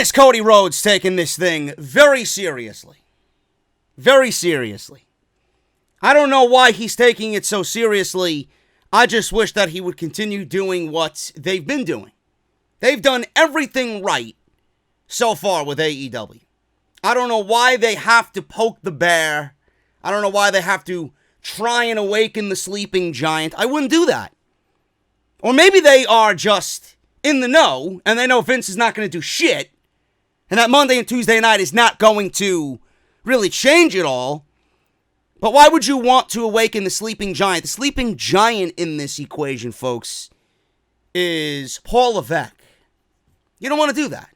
is Cody Rhodes taking this thing very seriously. Very seriously. I don't know why he's taking it so seriously. I just wish that he would continue doing what they've been doing. They've done everything right so far with AEW. I don't know why they have to poke the bear. I don't know why they have to try and awaken the sleeping giant. I wouldn't do that. Or maybe they are just in the know, and they know Vince is not going to do shit, and that Monday and Tuesday night is not going to really change it all. But why would you want to awaken the sleeping giant? The sleeping giant in this equation, folks, is Paul Levesque. You don't want to do that.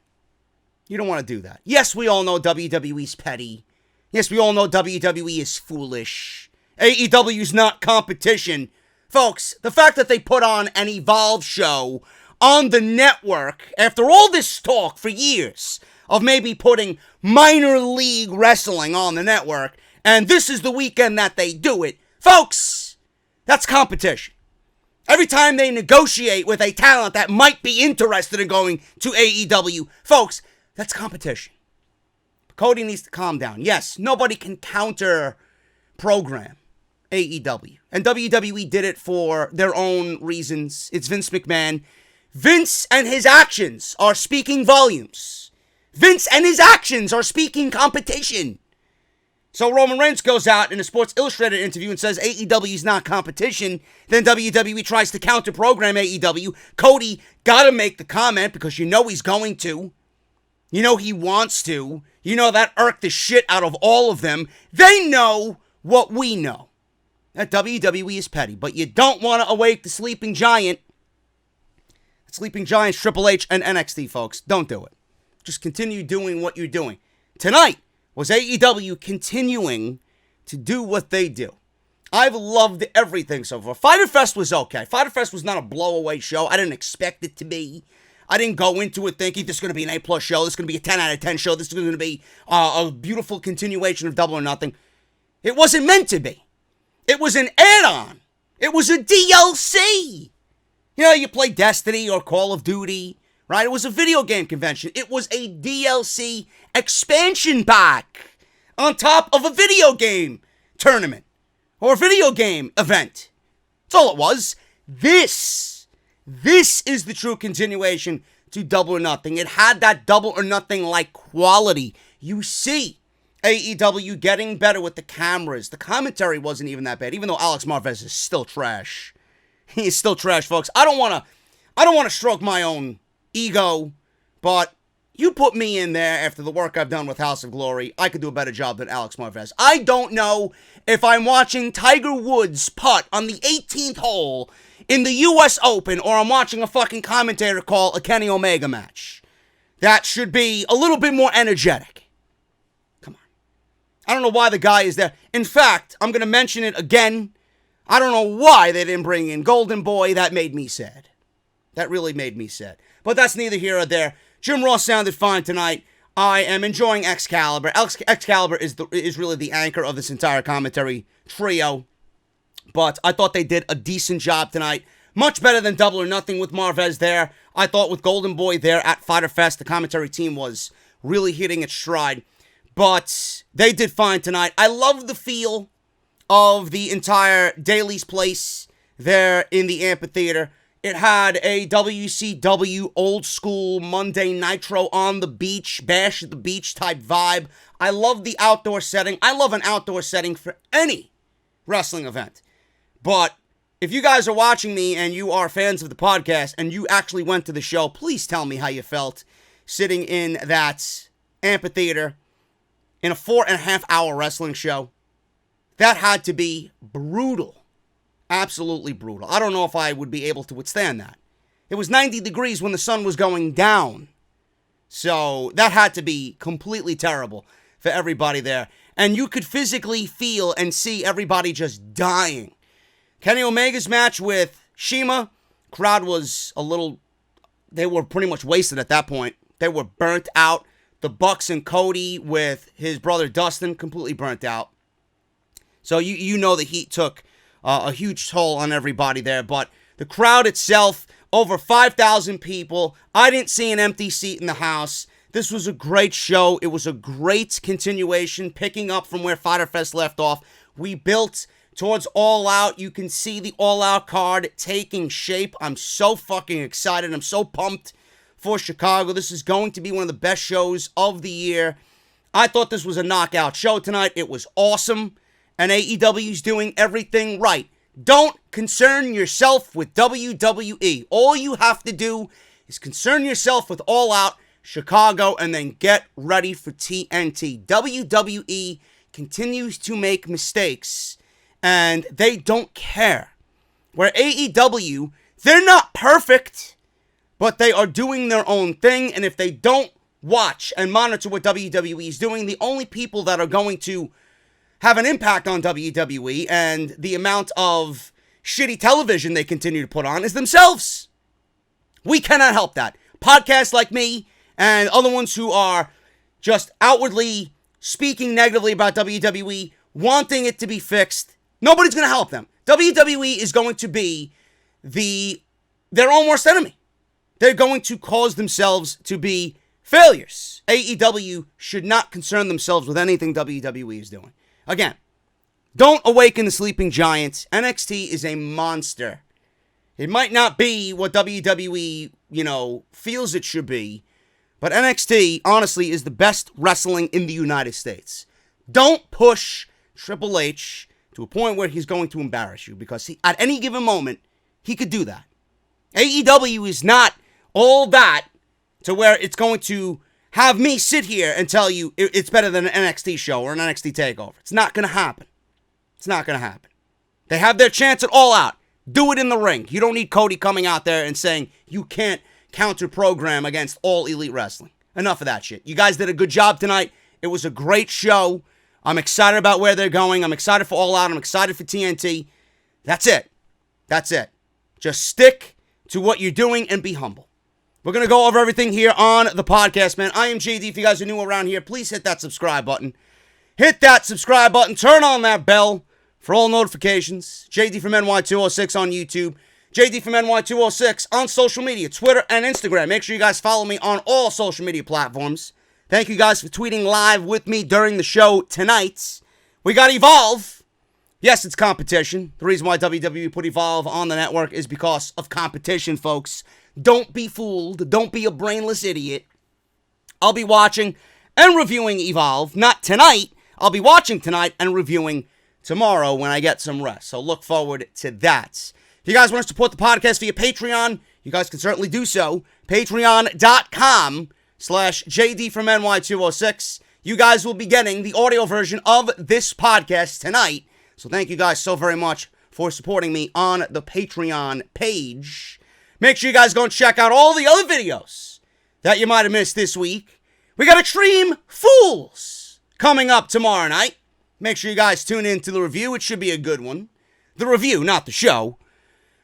You don't want to do that. Yes, we all know WWE's petty. Yes, we all know WWE is foolish. AEW's not competition. Folks, the fact that they put on an Evolve show on the network after all this talk for years of maybe putting minor league wrestling on the network, and this is the weekend that they do it. Folks, that's competition. Every time they negotiate with a talent that might be interested in going to AEW, folks, that's competition. Cody needs to calm down. Yes, nobody can counter program AEW. And WWE did it for their own reasons. It's Vince McMahon. Vince and his actions are speaking volumes. Vince and his actions are speaking competition. So Roman Reigns goes out in a Sports Illustrated interview and says AEW is not competition. Then WWE tries to counter-program AEW. Cody gotta make the comment because you know he's going to. You know he wants to. You know that irked the shit out of all of them. They know what we know. That WWE is petty. But you don't want to awake the sleeping giant. Sleeping Giants, Triple H, and NXT, folks. Don't do it. Just continue doing what you're doing. Tonight was AEW continuing to do what they do. I've loved everything so far. Fyter Fest was okay. Fyter Fest was not a blowaway show. I didn't expect it to be. I didn't go into it thinking this is going to be an A+ show. This is going to be a 10 out of 10 show. This is going to be a beautiful continuation of Double or Nothing. It wasn't meant to be. It was an add-on. It was a DLC. You know, you play Destiny or Call of Duty, right? It was a video game convention. It was a DLC expansion pack on top of a video game tournament or a video game event. That's all it was. This is the true continuation to Double or Nothing. It had that Double or Nothing-like quality. You see AEW getting better with the cameras. The commentary wasn't even that bad, even though Alex Marvez is still trash. He is still trash, folks. I don't want to stroke my own ego, but you put me in there after the work I've done with House of Glory, I could do a better job than Alex Marvez. I don't know if I'm watching Tiger Woods putt on the 18th hole in the U.S. Open or I'm watching a fucking commentator call a Kenny Omega match. That should be a little bit more energetic. Come on. I don't know why the guy is there. In fact, I'm going to mention it again. I don't know why they didn't bring in Golden Boy. That made me sad. That really made me sad. But that's neither here or there. Jim Ross sounded fine tonight. I am enjoying Excalibur. Excalibur is really the anchor of this entire commentary trio. But I thought they did a decent job tonight. Much better than Double or Nothing with Marvez there. I thought with Golden Boy there at Fyter Fest, the commentary team was really hitting its stride. But they did fine tonight. I love the feel of the entire Daly's Place there in the Amphitheater. It had a WCW old school Monday Nitro on the beach, bash at the beach type vibe. I love the outdoor setting. I love an outdoor setting for any wrestling event. But if you guys are watching me and you are fans of the podcast and you actually went to the show, please tell me how you felt sitting in that amphitheater in a 4.5-hour wrestling show. That had to be brutal. Absolutely brutal. I don't know if I would be able to withstand that. It was 90 degrees when the sun was going down. So that had to be completely terrible for everybody there. And you could physically feel and see everybody just dying. Kenny Omega's match with Shima, crowd was a little, they were pretty much wasted at that point. They were burnt out. The Bucks and Cody with his brother Dustin, completely burnt out. So you know the heat took a huge toll on everybody there. But the crowd itself, over 5,000 people. I didn't see an empty seat in the house. This was a great show. It was a great continuation, picking up from where Fyter Fest left off. We built towards All Out. You can see the All Out card taking shape. I'm so fucking excited. I'm so pumped for Chicago. This is going to be one of the best shows of the year. I thought this was a knockout show tonight. It was awesome. And AEW's doing everything right. Don't concern yourself with WWE. All you have to do is concern yourself with All Out, Chicago, and then get ready for TNT. WWE continues to make mistakes, and they don't care. Where AEW, they're not perfect, but they are doing their own thing, and if they don't watch and monitor what WWE is doing, the only people that are going to have an impact on WWE and the amount of shitty television they continue to put on is themselves. We cannot help that. Podcasts like me and other ones who are just outwardly speaking negatively about WWE, wanting it to be fixed, nobody's going to help them. WWE is going to be their own worst enemy. They're going to cause themselves to be failures. AEW should not concern themselves with anything WWE is doing. Again, don't awaken the sleeping giants. NXT is a monster. It might not be what WWE, feels it should be, but NXT, honestly, is the best wrestling in the United States. Don't push Triple H to a point where he's going to embarrass you, because at any given moment, he could do that. AEW is not all that to where it's going to have me sit here and tell you it's better than an NXT show or an NXT takeover. It's not going to happen. It's not going to happen. They have their chance at All Out. Do it in the ring. You don't need Cody coming out there and saying you can't counter-program against All Elite Wrestling. Enough of that shit. You guys did a good job tonight. It was a great show. I'm excited about where they're going. I'm excited for All Out. I'm excited for TNT. That's it. That's it. Just stick to what you're doing and be humble. We're going to go over everything here on the podcast, man. I am JD. If you guys are new around here, please hit that subscribe button. Hit that subscribe button. Turn on that bell for all notifications. JD from NY206 on YouTube. JD from NY206 on social media, Twitter and Instagram. Make sure you guys follow me on all social media platforms. Thank you guys for tweeting live with me during the show tonight. We got Evolve. Yes, it's competition. The reason why WWE put Evolve on the network is because of competition, folks. Don't be fooled. Don't be a brainless idiot. I'll be watching and reviewing Evolve. Not tonight. I'll be watching tonight and reviewing tomorrow when I get some rest. So look forward to that. If you guys want to support the podcast via Patreon, you guys can certainly do so. Patreon.com/JD from NY206. You guys will be getting the audio version of this podcast tonight. So thank you guys so very much for supporting me on the Patreon page. Make sure you guys go and check out all the other videos that you might have missed this week. We got Extreme Fools coming up tomorrow night. Make sure you guys tune in to the review. It should be a good one. The review, not the show.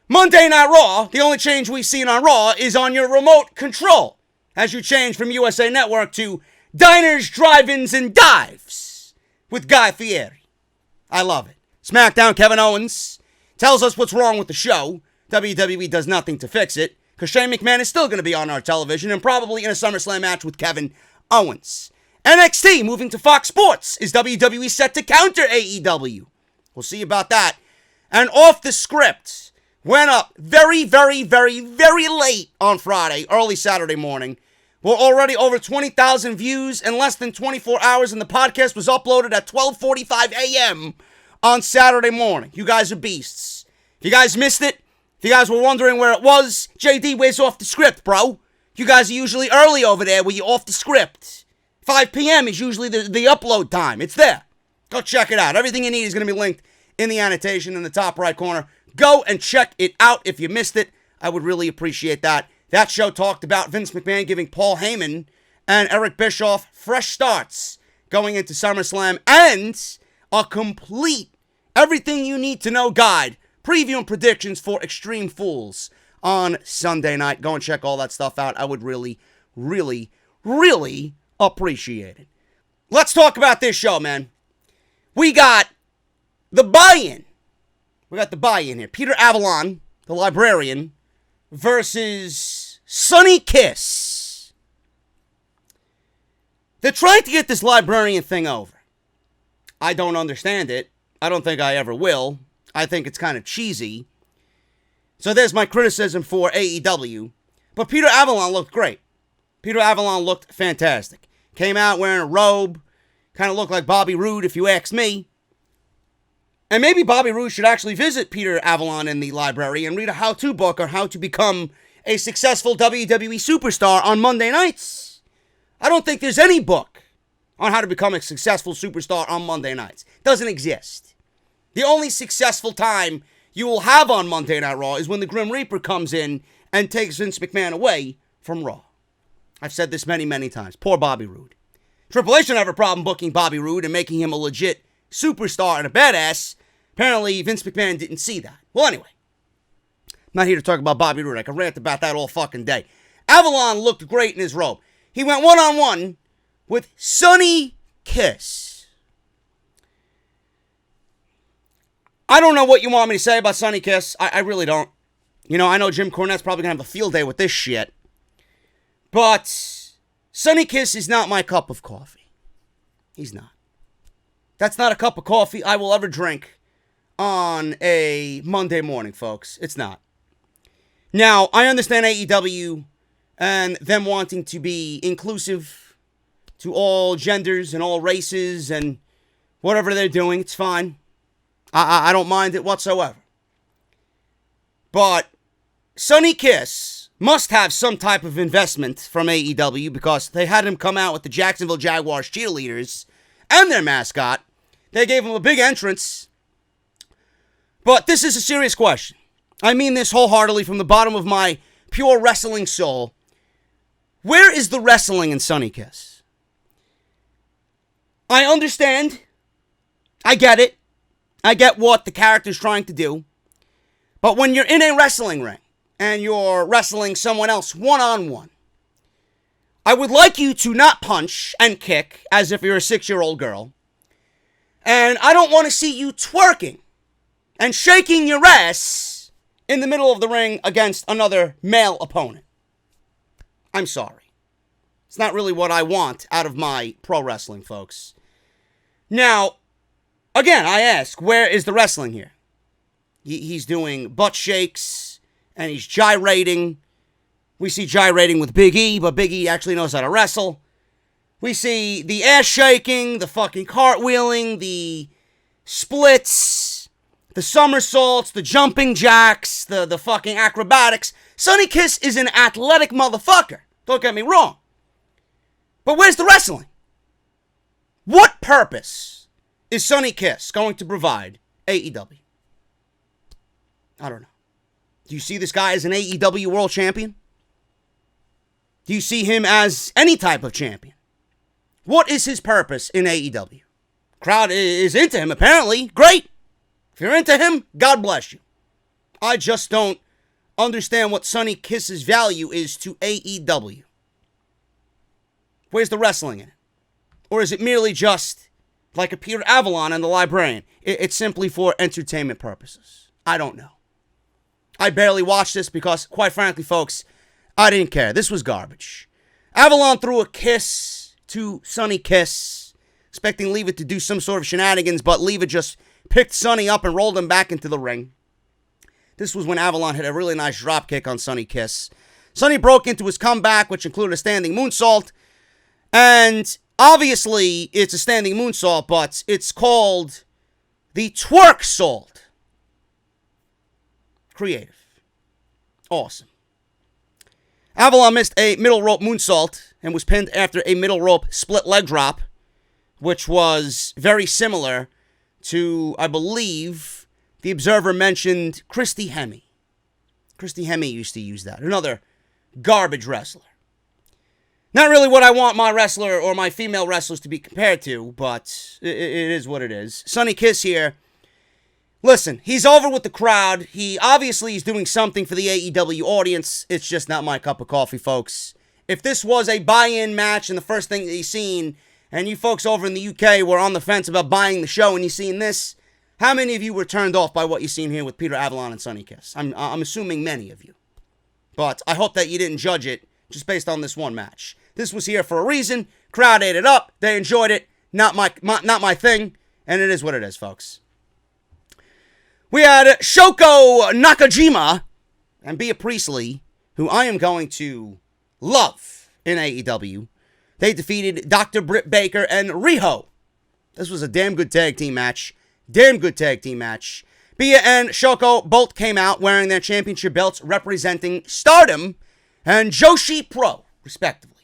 Monday Night Raw, the only change we've seen on Raw is on your remote control, as you change from USA Network to Diners, Drive-Ins, and Dives with Guy Fieri. I love it. SmackDown, Kevin Owens tells us what's wrong with the show. WWE does nothing to fix it, because Shane McMahon is still going to be on our television and probably in a SummerSlam match with Kevin Owens. NXT moving to Fox Sports. Is WWE set to counter AEW? We'll see about that. And Off the Script went up very, very, very, very late on Friday, early Saturday morning. We're already over 20,000 views in less than 24 hours, and the podcast was uploaded at 12:45 a.m. on Saturday morning. You guys are beasts. If you guys missed it, if you guys were wondering where it was, JD, where's Off the Script, bro? You guys are usually early over there where you're off the script. 5 p.m. is usually the upload time. It's there. Go check it out. Everything you need is going to be linked in the annotation in the top right corner. Go and check it out if you missed it. I would really appreciate that. That show talked about Vince McMahon giving Paul Heyman and Eric Bischoff fresh starts going into SummerSlam and a complete everything you need to know guide, preview and predictions for Extreme Fools on Sunday night. Go and check all that stuff out. I would really, really, really appreciate it. Let's talk about this show, man. We got the buy-in. We got the buy-in here. Peter Avalon, the librarian, versus Sonny Kiss. They're trying to get this librarian thing over. I don't understand it. I don't think I ever will. I think it's kind of cheesy. So there's my criticism for AEW. But Peter Avalon looked great. Peter Avalon looked fantastic. Came out wearing a robe. Kind of looked like Bobby Roode, if you ask me. And maybe Bobby Roode should actually visit Peter Avalon in the library and read a how-to book on how to become a successful WWE superstar on Monday nights. I don't think there's any book on how to become a successful superstar on Monday nights. Doesn't exist. The only successful time you will have on Monday Night Raw is when the Grim Reaper comes in and takes Vince McMahon away from Raw. I've said this many, many times. Poor Bobby Roode. Triple H don't have a problem booking Bobby Roode and making him a legit superstar and a badass. Apparently, Vince McMahon didn't see that. Well, anyway. I'm not here to talk about Bobby Roode. I can rant about that all fucking day. Avalon looked great in his robe. He went one-on-one with Sonny Kiss. I don't know what you want me to say about Sonny Kiss. I really don't. You know, I know Jim Cornette's probably going to have a field day with this shit. But Sonny Kiss is not my cup of coffee. He's not. That's not a cup of coffee I will ever drink on a Monday morning, folks. It's not. Now, I understand AEW and them wanting to be inclusive to all genders and all races and whatever they're doing. It's fine. I don't mind it whatsoever. But Sonny Kiss must have some type of investment from AEW because they had him come out with the Jacksonville Jaguars cheerleaders and their mascot. They gave him a big entrance. But this is a serious question. I mean this wholeheartedly from the bottom of my pure wrestling soul. Where is the wrestling in Sonny Kiss? I understand. I get it. I get what the character's trying to do. But when you're in a wrestling ring and you're wrestling someone else one-on-one, I would like you to not punch and kick as if you're a 6-year-old girl. And I don't want to see you twerking and shaking your ass in the middle of the ring against another male opponent. I'm sorry. It's not really what I want out of my pro wrestling, folks. Now, again, I ask, where is the wrestling here? He's doing butt shakes, and he's gyrating. We see gyrating with Big E, but Big E actually knows how to wrestle. We see the ass shaking, the fucking cartwheeling, the splits, the somersaults, the jumping jacks, the fucking acrobatics. Sonny Kiss is an athletic motherfucker. Don't get me wrong. But where's the wrestling? What purpose is Sonny Kiss going to provide AEW? I don't know. Do you see this guy as an AEW world champion? Do you see him as any type of champion? What is his purpose in AEW? Crowd is into him, apparently. Great. If you're into him, God bless you. I just don't understand what Sonny Kiss's value is to AEW. Where's the wrestling in it? Or is it merely just like a Peter Avalon and the Librarian? It's simply for entertainment purposes. I don't know. I barely watched this because, quite frankly, folks, I didn't care. This was garbage. Avalon threw a kiss to Sonny Kiss, expecting Leave It to do some sort of shenanigans, but Leave It just picked Sonny up and rolled him back into the ring. This was when Avalon hit a really nice drop kick on Sonny Kiss. Sonny broke into his comeback, which included a standing moonsault. And obviously, it's a standing moonsault, but it's called the twerk salt. Creative. Awesome. Avalon missed a middle rope moonsault and was pinned after a middle rope split leg drop, which was very similar to, I believe, the Observer mentioned Christy Hemme. Christy Hemme used to use that. Another garbage wrestler. Not really what I want my wrestler or my female wrestlers to be compared to, but it is what it is. Sonny Kiss here. Listen, he's over with the crowd. He obviously is doing something for the AEW audience. It's just not my cup of coffee, folks. If this was a buy-in match and the first thing that you've seen, and you folks over in the UK were on the fence about buying the show and you've seen this, how many of you were turned off by what you've seen here with Peter Avalon and Sonny Kiss? I'm assuming many of you. But I hope that you didn't judge it just based on this one match. This was here for a reason. Crowd ate it up. They enjoyed it. Not my thing. And it is what it is, folks. We had Shoko Nakajima and Bea Priestley, who I am going to love in AEW. They defeated Dr. Britt Baker and Riho. This was a damn good tag team match. Bea and Shoko both came out wearing their championship belts representing Stardom and Joshi Pro, respectively.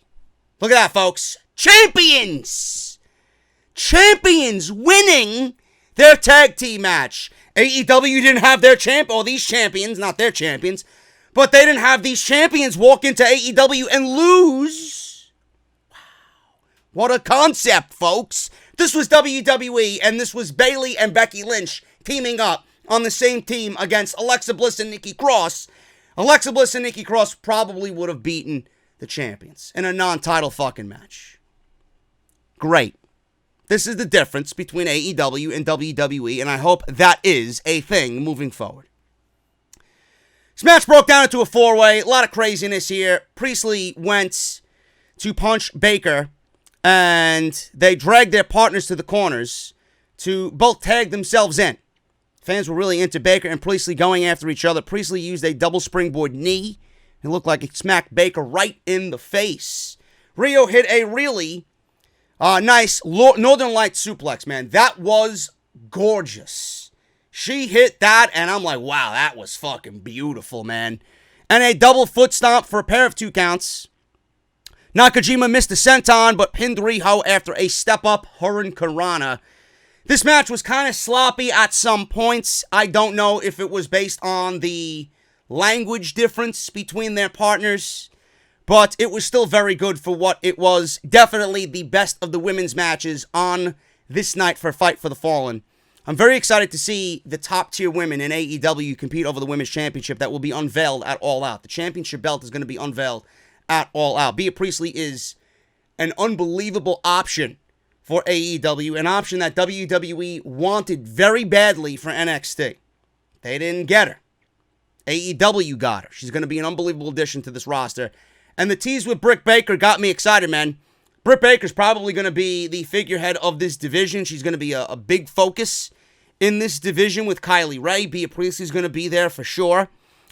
Look at that, folks. Champions winning their tag team match. AEW didn't have their these champions, not their champions, but they didn't have these champions walk into AEW and lose. Wow. What a concept, folks. This was WWE, and this was Bayley and Becky Lynch teaming up on the same team against Alexa Bliss and Nikki Cross. Alexa Bliss and Nikki Cross probably would have beaten the champions in a non-title fucking match. Great. This is the difference between AEW and WWE, and I hope that is a thing moving forward. This match broke down into a four-way. A lot of craziness here. Priestley went to punch Baker, and they dragged their partners to the corners to both tag themselves in. Fans were really into Baker and Priestley going after each other. Priestley used a double springboard knee. It looked like it smacked Baker right in the face. Rio hit a really nice Northern Lights suplex, man. That was gorgeous. She hit that, and I'm like, wow, that was fucking beautiful, man. And a double foot stomp for a pair of 2 counts. Nakajima missed the senton, but pinned Riho after a step-up Hurricanrana. This match was kind of sloppy at some points. I don't know if it was based on the language difference between their partners, but it was still very good for what it was. Definitely the best of the women's matches on this night for Fight for the Fallen. I'm very excited to see the top-tier women in AEW compete over the Women's Championship that will be unveiled at All Out. The championship belt is going to be unveiled at All Out. Bea Priestley is an unbelievable option for AEW, an option that WWE wanted very badly for NXT. They didn't get her. AEW got her. She's going to be an unbelievable addition to this roster. And the tease with Britt Baker got me excited, man. Britt Baker's probably going to be the figurehead of this division. She's going to be a big focus in this division with Kylie Ray. Bea Priestley's going to be there for sure.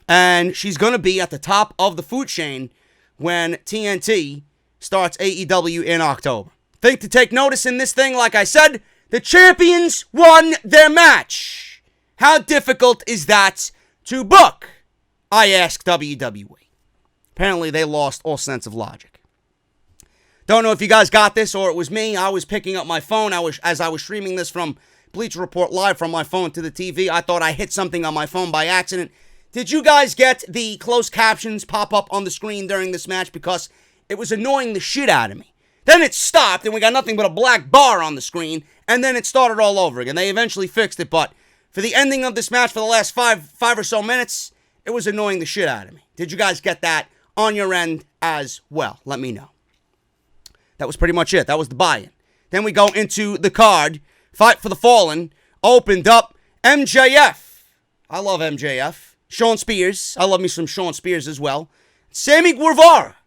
And she's going to be at the top of the food chain when TNT starts AEW in October. Thing to take notice in this thing, like I said, the champions won their match. How difficult is that to book? I ask WWE. Apparently, they lost all sense of logic. Don't know if you guys got this or it was me. I was picking up my phone. As I was streaming this from Bleacher Report Live from my phone to the TV. I thought I hit something on my phone by accident. Did you guys get the closed captions pop up on the screen during this match? Because it was annoying the shit out of me. Then it stopped, and we got nothing but a black bar on the screen, and then it started all over again. They eventually fixed it, but for the ending of this match for the last five or so minutes, it was annoying the shit out of me. Did you guys get that on your end as well? Let me know. That was pretty much it. That was the buy-in. Then we go into the card. Fight for the Fallen opened up MJF. I love MJF. Shawn Spears. I love me some Shawn Spears as well. Sammy Guevara.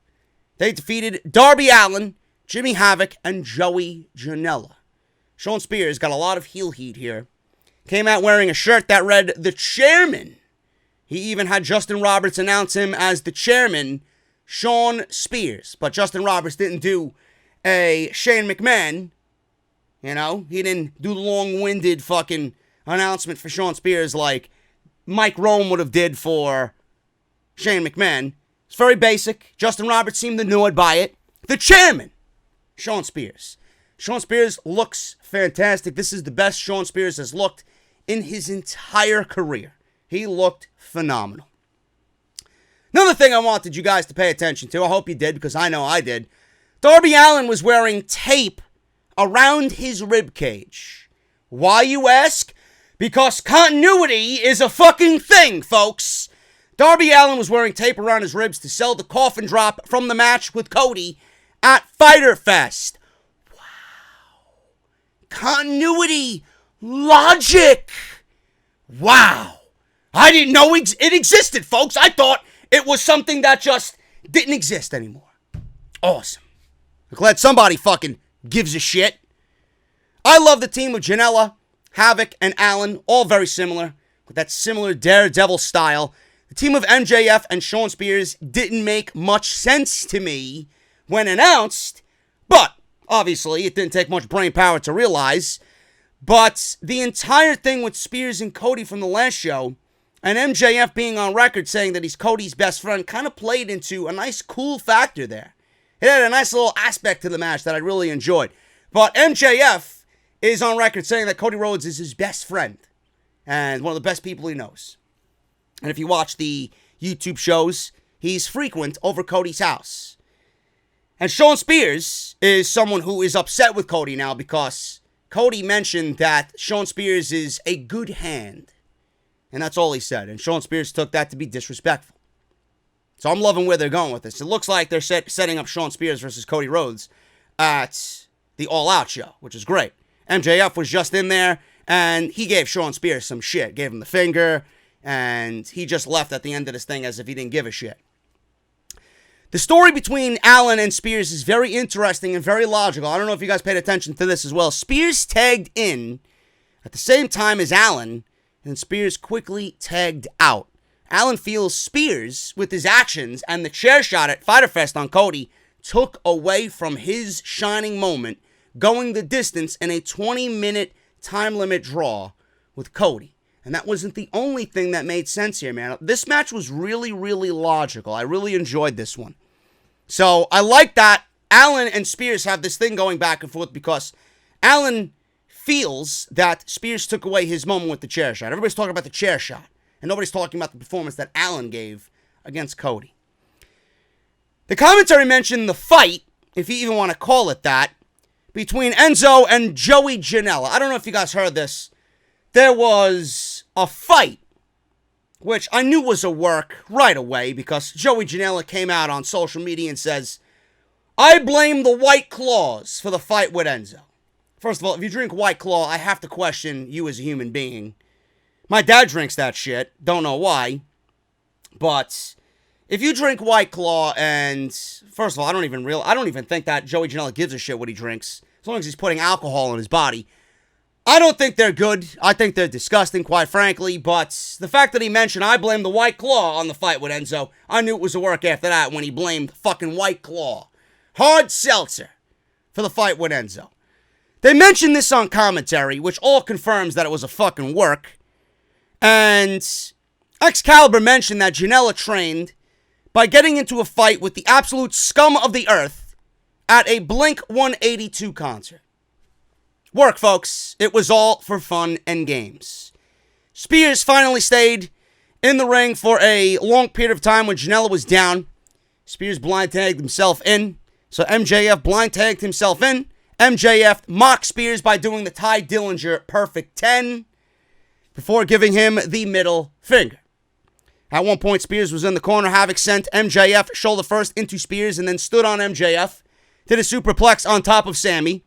They defeated Darby Allin, Jimmy Havoc, and Joey Janela. Shawn Spears got a lot of heel heat here. Came out wearing a shirt that read, The Chairman. He even had Justin Roberts announce him as the Chairman, Shawn Spears. But Justin Roberts didn't do a Shane McMahon. You know, he didn't do the long-winded fucking announcement for Shawn Spears like Mike Rome would have did for Shane McMahon. It's very basic. Justin Roberts seemed annoyed by it. The Chairman, Shawn Spears. Shawn Spears looks fantastic. This is the best Shawn Spears has looked in his entire career. He looked phenomenal. Another thing I wanted you guys to pay attention to, I hope you did because I know I did. Darby Allin was wearing tape around his ribcage. Why, you ask? Because continuity is a fucking thing, folks. Darby Allin was wearing tape around his ribs to sell the coffin drop from the match with Cody at Fyter Fest. Wow. Continuity. Logic. Wow. I didn't know it existed, folks. I thought it was something that just didn't exist anymore. Awesome. I'm glad somebody fucking gives a shit. I love the team of Janela, Havoc, and Alan, all very similar, with that similar Daredevil style. The team of MJF and Shawn Spears didn't make much sense to me when announced, but obviously it didn't take much brain power to realize. But the entire thing with Spears and Cody from the last show, and MJF being on record saying that he's Cody's best friend, kind of played into a nice cool factor there. It had a nice little aspect to the match that I really enjoyed. But MJF is on record saying that Cody Rhodes is his best friend and one of the best people he knows. And if you watch the YouTube shows, he's frequent over Cody's house. And Shawn Spears is someone who is upset with Cody now because Cody mentioned that Shawn Spears is a good hand. And that's all he said. And Shawn Spears took that to be disrespectful. So I'm loving where they're going with this. It looks like they're setting up Shawn Spears versus Cody Rhodes at the All Out show, which is great. MJF was just in there, and he gave Shawn Spears some shit. Gave him the finger, and he just left at the end of this thing as if he didn't give a shit. The story between Allen and Spears is very interesting and very logical. I don't know if you guys paid attention to this as well. Spears tagged in at the same time as Allen, and Spears quickly tagged out. Allen feels Spears, with his actions and the chair shot at Fyter Fest on Cody, took away from his shining moment, going the distance in a 20-minute time limit draw with Cody. And that wasn't the only thing that made sense here, man. This match was really, really logical. I really enjoyed this one. So I like that Allen and Spears have this thing going back and forth because Allen feels that Spears took away his moment with the chair shot. Everybody's talking about the chair shot. And nobody's talking about the performance that Allen gave against Cody. The commentary mentioned the fight, if you even want to call it that, between Enzo and Joey Janela. I don't know if you guys heard this. There was a fight, which I knew was a work right away because Joey Janela came out on social media and says, I blame the White Claws for the fight with Enzo. First of all, if you drink White Claw, I have to question you as a human being. My dad drinks that shit. Don't know why. But if you drink White Claw and, first of all, I don't even think that Joey Janela gives a shit what he drinks. As long as he's putting alcohol in his body. I don't think they're good. I think they're disgusting, quite frankly. But the fact that he mentioned, I blame the White Claw on the fight with Enzo, I knew it was a work after that when he blamed fucking White Claw. Hard seltzer for the fight with Enzo. They mentioned this on commentary, which all confirms that it was a fucking work. And Excalibur mentioned that Janela trained by getting into a fight with the absolute scum of the earth at a Blink-182 concert. Work, folks. It was all for fun and games. Spears finally stayed in the ring for a long period of time when Janela was down. Spears blind tagged himself in. So MJF blind tagged himself in. MJF mocked Spears by doing the Ty Dillinger Perfect 10. Before giving him the middle finger. At one point, Spears was in the corner. Havoc sent MJF shoulder first into Spears and then stood on MJF. Did a superplex on top of Sammy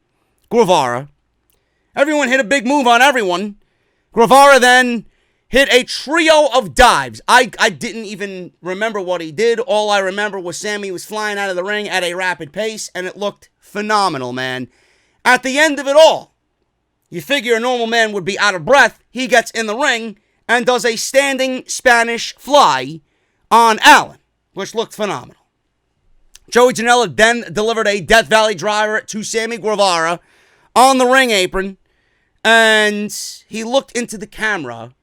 Guevara. Everyone hit a big move on everyone. Guevara then hit a trio of dives. I didn't even remember what he did. All I remember was Sammy was flying out of the ring at a rapid pace, and it looked phenomenal, man. At the end of it all, you figure a normal man would be out of breath. He gets in the ring and does a standing Spanish fly on Allen, which looked phenomenal. Joey Janela then delivered a Death Valley driver to Sammy Guevara on the ring apron, and he looked into the camera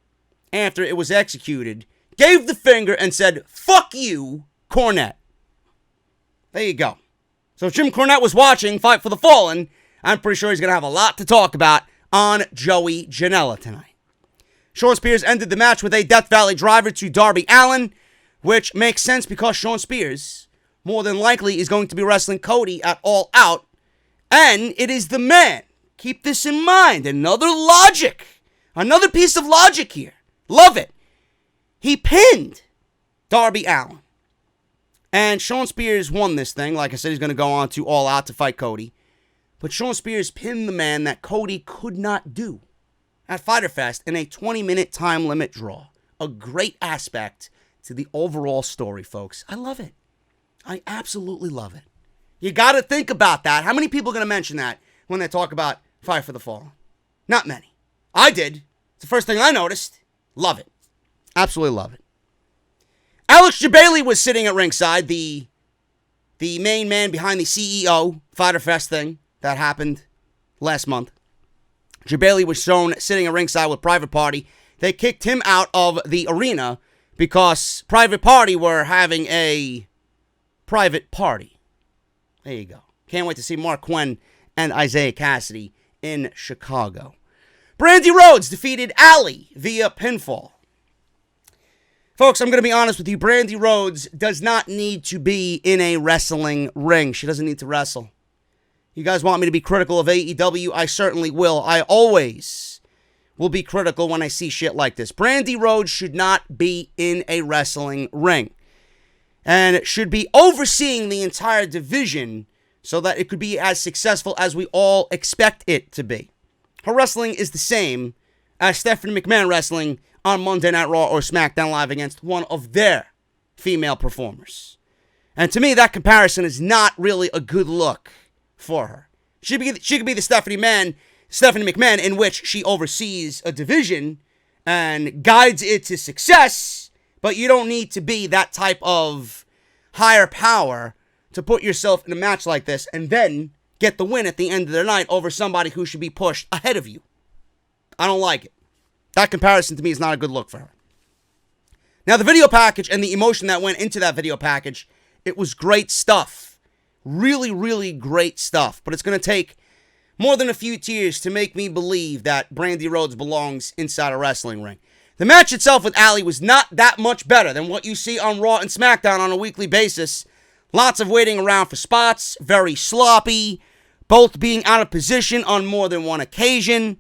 after it was executed, gave the finger, and said, "Fuck you, Cornette." There you go. So if Jim Cornette was watching Fight for the Fallen, I'm pretty sure he's going to have a lot to talk about on Joey Janela tonight. Shawn Spears ended the match with a Death Valley driver to Darby Allin, which makes sense because Shawn Spears, more than likely, is going to be wrestling Cody at All Out, and it is the man. Keep this in mind. Another piece of logic here. Love it. He pinned Darby Allin. And Shawn Spears won this thing. Like I said, he's going to go on to All Out to fight Cody. But Shawn Spears pinned the man that Cody could not do at Fyter Fest in a 20-minute time limit draw. A great aspect to the overall story, folks. I love it. I absolutely love it. You got to think about that. How many people are going to mention that when they talk about Fight for the Fallen? Not many. I did. It's the first thing I noticed. Love it. Absolutely love it. Alex Jabali was sitting at ringside, the main man behind the CEO Fighter Fest thing that happened last month. Jabali was shown sitting at ringside with Private Party. They kicked him out of the arena because Private Party were having a private party. There you go. Can't wait to see Mark Quinn and Isaiah Cassidy in Chicago. Brandi Rhodes defeated Allie via pinfall. Folks, I'm going to be honest with you. Brandi Rhodes does not need to be in a wrestling ring. She doesn't need to wrestle. You guys want me to be critical of AEW? I certainly will. I always will be critical when I see shit like this. Brandi Rhodes should not be in a wrestling ring. And should be overseeing the entire division so that it could be as successful as we all expect it to be. Her wrestling is the same as Stephanie McMahon wrestling on Monday Night Raw or SmackDown Live against one of their female performers. And to me, that comparison is not really a good look for her. She could be the Stephanie McMahon in which she oversees a division and guides it to success, but you don't need to be that type of higher power to put yourself in a match like this and then get the win at the end of the night over somebody who should be pushed ahead of you. I don't like it. That comparison to me is not a good look for her. Now, the video package and the emotion that went into that video package, it was great stuff. Really, really great stuff. But it's going to take more than a few tears to make me believe that Brandi Rhodes belongs inside a wrestling ring. The match itself with Allie was not that much better than what you see on Raw and SmackDown on a weekly basis. Lots of waiting around for spots, very sloppy, both being out of position on more than one occasion.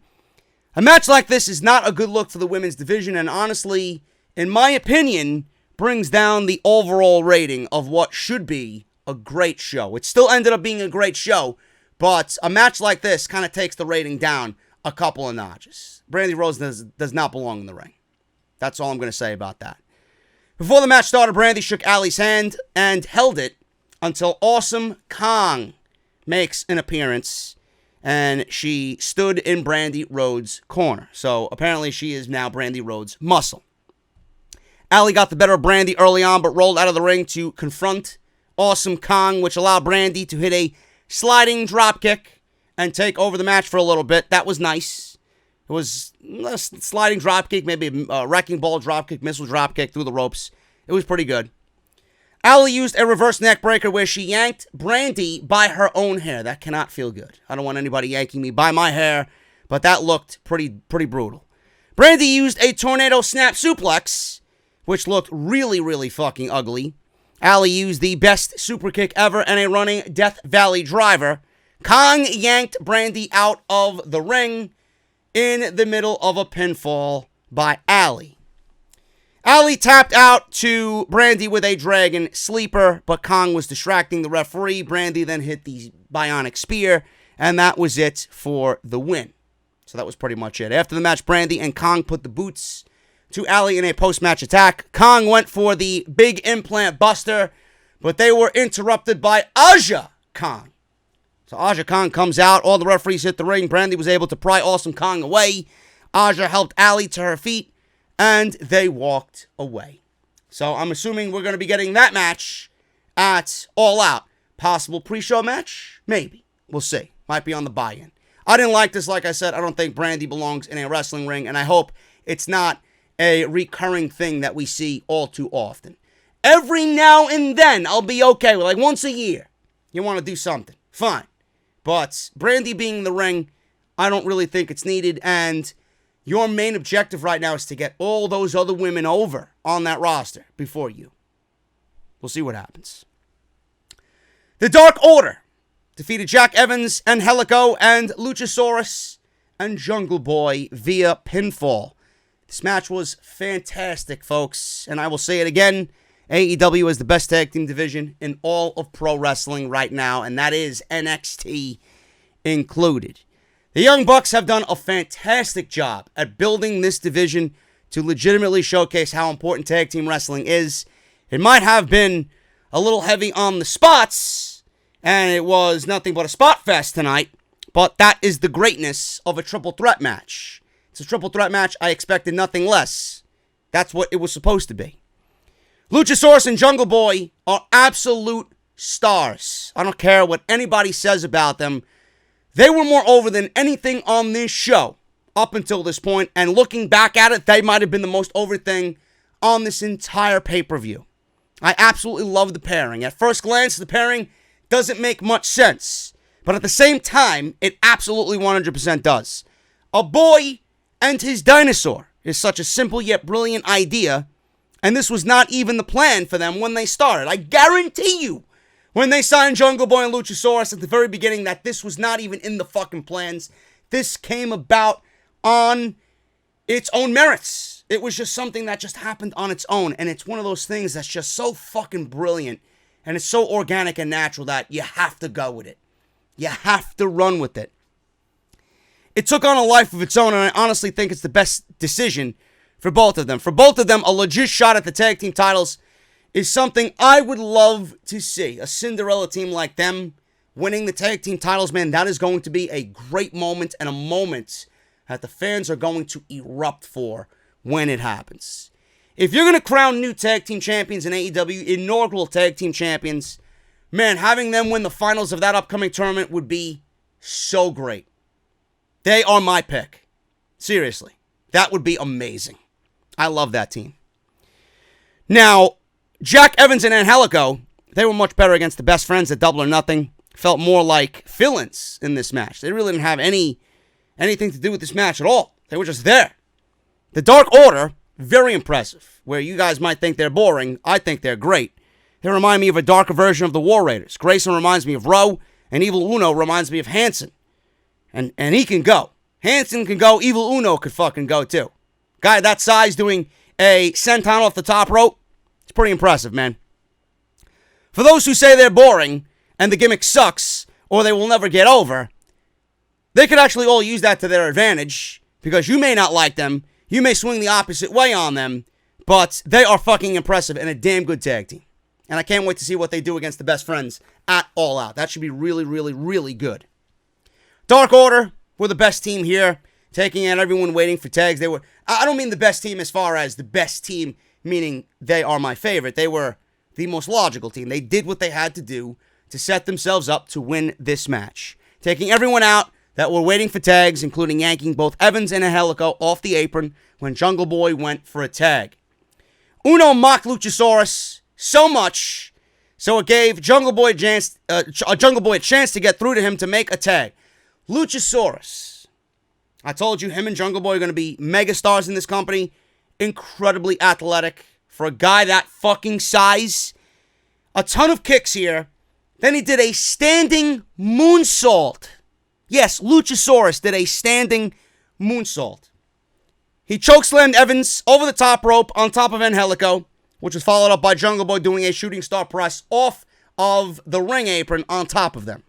A match like this is not a good look for the women's division, and honestly, in my opinion, brings down the overall rating of what should be a great show. It still ended up being a great show, but a match like this kind of takes the rating down a couple of notches. Brandi Rhodes does not belong in the ring. That's all I'm going to say about that. Before the match started, Brandi shook Allie's hand and held it until Awesome Kong makes an appearance, and she stood in Brandi Rhodes' corner. So apparently she is now Brandi Rhodes' muscle. Allie got the better of Brandi early on, but rolled out of the ring to confront Awesome Kong, which allowed Brandi to hit a sliding dropkick and take over the match for a little bit. That was nice. It was a sliding dropkick, maybe a wrecking ball dropkick, missile dropkick through the ropes. It was pretty good. Allie used a reverse neck breaker where she yanked Brandi by her own hair. That cannot feel good. I don't want anybody yanking me by my hair, but that looked pretty brutal. Brandi used a tornado snap suplex, which looked really, really fucking ugly. Allie used the best super kick ever and a running Death Valley driver. Kong yanked Brandi out of the ring in the middle of a pinfall by Allie. Allie tapped out to Brandi with a Dragon Sleeper, but Kong was distracting the referee. Brandi then hit the Bionic Spear, and that was it for the win. So that was pretty much it. After the match, Brandi and Kong put the boots to Allie in a post-match attack. Kong went for the big implant buster, but they were interrupted by Aja Kong. So Aja Kong comes out. All the referees hit the ring. Brandi was able to pry Awesome Kong away. Aja helped Allie to her feet, and they walked away. So I'm assuming we're going to be getting that match at All Out. Possible pre-show match? Maybe. We'll see. Might be on the buy-in. I didn't like this. Like I said, I don't think Brandi belongs in a wrestling ring, and I hope it's not a recurring thing that we see all too often. Every now and then, I'll be okay with, like, once a year. You want to do something. Fine. But Brandi being in the ring, I don't really think it's needed, and your main objective right now is to get all those other women over on that roster before you. We'll see what happens. The Dark Order defeated Jack Evans and Helico and Luchasaurus and Jungle Boy via pinfall. This match was fantastic, folks, and I will say it again. AEW is the best tag team division in all of pro wrestling right now, and that is NXT included. The Young Bucks have done a fantastic job at building this division to legitimately showcase how important tag team wrestling is. It might have been a little heavy on the spots And it was nothing but a spot fest tonight. But that is the greatness of a triple threat match. It's a triple threat match. I expected nothing less. That's what it was supposed to be. Luchasaurus and Jungle Boy are absolute stars. I don't care what anybody says about them. They were more over than anything on this show up until this point. And looking back at it, they might have been the most over thing on this entire pay-per-view. I absolutely love the pairing. At first glance, the pairing doesn't make much sense. But at the same time, it absolutely 100% does. A boy and his dinosaur is such a simple yet brilliant idea. And this was not even the plan for them when they started. I guarantee you, when they signed Jungle Boy and Luchasaurus at the very beginning, that this was not even in the fucking plans. This came about on its own merits. It was just something that just happened on its own. And it's one of those things that's just so fucking brilliant. And it's so organic and natural that you have to go with it. You have to run with it. It took on a life of its own, and I honestly think it's the best decision for both of them. For both of them, a legit shot at the tag team titles is something I would love to see. A Cinderella team like them winning the tag team titles, man, that is going to be a great moment and a moment that the fans are going to erupt for when it happens. If you're going to crown new tag team champions in AEW, inaugural tag team champions, man, having them win the finals of that upcoming tournament would be so great. They are my pick. Seriously. That would be amazing. I love that team. Now, Jack Evans and Angelico, they were much better against the Best Friends at Double or Nothing. Felt more like fill-ins in this match. They really didn't have anything to do with this match at all. They were just there. The Dark Order, very impressive. Where you guys might think they're boring, I think they're great. They remind me of a darker version of the War Raiders. Grayson reminds me of Rowe, and Evil Uno reminds me of Hanson. And he can go. Hanson can go. Evil Uno could fucking go too. Guy that size doing a senton off the top rope. It's pretty impressive, man. For those who say they're boring and the gimmick sucks or they will never get over, they could actually all use that to their advantage because you may not like them. You may swing the opposite way on them, but they are fucking impressive and a damn good tag team. And I can't wait to see what they do against the Best Friends at All Out. That should be really, really, really good. Dark Order were the best team here, taking out everyone waiting for tags. They were, I don't mean the best team as far as the best team, meaning they are my favorite. They were the most logical team. They did what they had to do to set themselves up to win this match. Taking everyone out that were waiting for tags, including yanking both Evans and Angelico off the apron when Jungle Boy went for a tag. Uno mocked Luchasaurus so much, so it gave Jungle Boy a chance to get through to him to make a tag. Luchasaurus. I told you him and Jungle Boy are going to be megastars in this company. Incredibly athletic for a guy that fucking size. A ton of kicks here. Then he did a standing moonsault. Yes, Luchasaurus did a standing moonsault. He chokeslammed Evans over the top rope on top of Angelico, which was followed up by Jungle Boy doing a shooting star press off of the ring apron on top of them.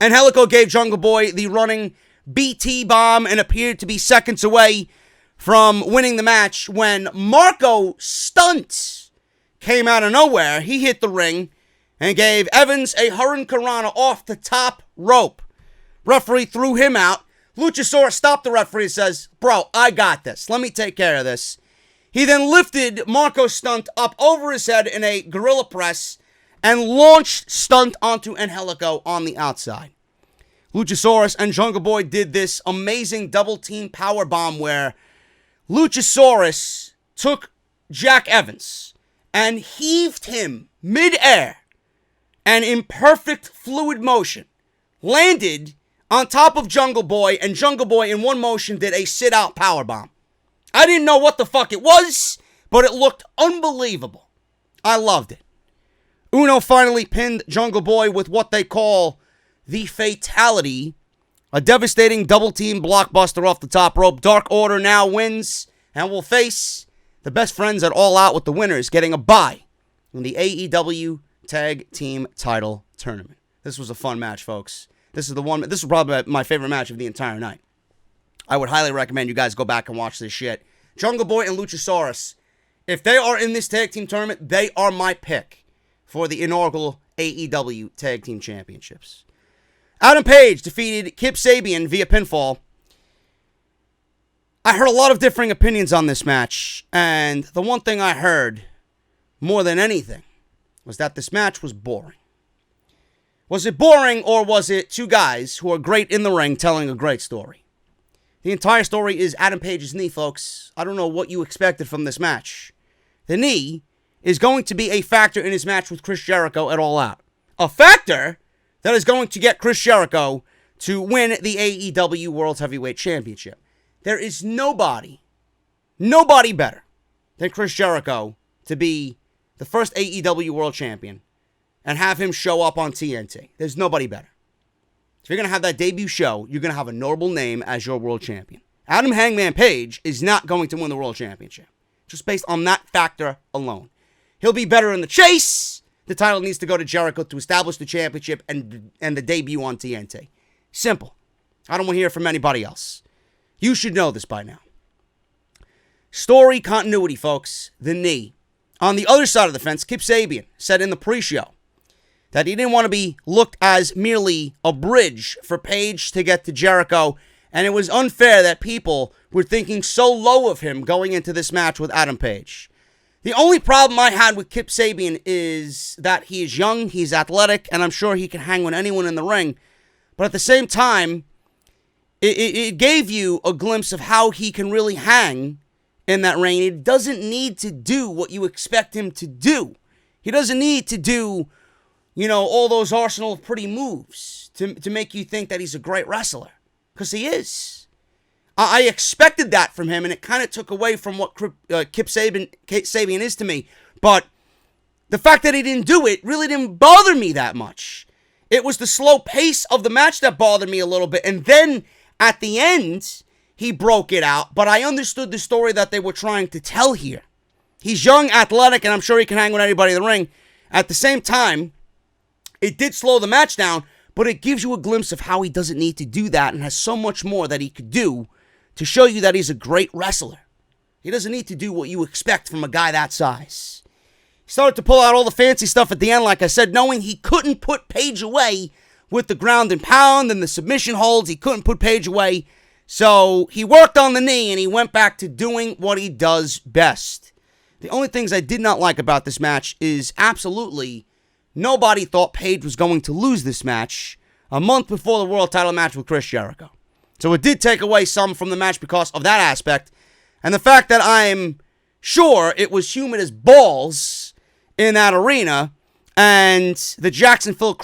Angelico gave Jungle Boy the running BT bomb and appeared to be seconds away from winning the match when Marco Stunt came out of nowhere. He hit the ring and gave Evans a Hurricanrana off the top rope. Referee threw him out. Luchasaurus stopped the referee and says, "Bro, I got this. Let me take care of this." He then lifted Marco Stunt up over his head in a gorilla press and launched Stunt onto Angelico on the outside. Luchasaurus and Jungle Boy did this amazing double team power bomb where Luchasaurus took Jack Evans and heaved him mid-air and in perfect fluid motion landed on top of Jungle Boy, and Jungle Boy in one motion did a sit-out power bomb. I didn't know what the fuck it was, but it looked unbelievable. I loved it. Uno finally pinned Jungle Boy with what they call the Fatality, a devastating double-team blockbuster off the top rope. Dark Order now wins and will face the Best Friends at All Out, with the winners getting a bye in the AEW Tag Team Title Tournament. This was a fun match, folks. This is probably my favorite match of the entire night. I would highly recommend you guys go back and watch this shit. Jungle Boy and Luchasaurus, if they are in this tag team tournament, they are my pick for the inaugural AEW Tag Team Championships. Adam Page defeated Kip Sabian via pinfall. I heard a lot of differing opinions on this match, and the one thing I heard more than anything was that this match was boring. Was it boring, or was it two guys who are great in the ring telling a great story? The entire story is Adam Page's knee, folks. I don't know what you expected from this match. The knee is going to be a factor in his match with Chris Jericho at All Out. A factor that is going to get Chris Jericho to win the AEW World Heavyweight Championship. There is nobody better than Chris Jericho to be the first AEW World Champion and have him show up on TNT. There's nobody better. If you're going to have that debut show, you're going to have a notable name as your World Champion. Adam Hangman Page is not going to win the World Championship, just based on that factor alone. He'll be better in the chase. The title needs to go to Jericho to establish the championship and the debut on TNT. Simple. I don't want to hear from anybody else. You should know this by now. Story continuity, folks. The knee. On the other side of the fence, Kip Sabian said in the pre-show that he didn't want to be looked as merely a bridge for Page to get to Jericho, and it was unfair that people were thinking so low of him going into this match with Adam Page. The only problem I had with Kip Sabian is that he is young, he's athletic, and I'm sure he can hang with anyone in the ring. But at the same time, it gave you a glimpse of how he can really hang in that ring. He doesn't need to do what you expect him to do. He doesn't need to do, all those arsenal of pretty moves to make you think that he's a great wrestler. Because he is. I expected that from him, and it kind of took away from what Kip Sabian is to me. But the fact that he didn't do it really didn't bother me that much. It was the slow pace of the match that bothered me a little bit. And then at the end, he broke it out. But I understood the story that they were trying to tell here. He's young, athletic, and I'm sure he can hang with anybody in the ring. At the same time, it did slow the match down, but it gives you a glimpse of how he doesn't need to do that and has so much more that he could do to show you that he's a great wrestler. He doesn't need to do what you expect from a guy that size. He started to pull out all the fancy stuff at the end, like I said, knowing he couldn't put Page away with the ground and pound and the submission holds. He couldn't put Page away. So he worked on the knee and he went back to doing what he does best. The only things I did not like about this match is absolutely nobody thought Page was going to lose this match a month before the world title match with Chris Jericho. So it did take away some from the match because of that aspect. And the fact that I'm sure it was humid as balls in that arena, and the Jacksonville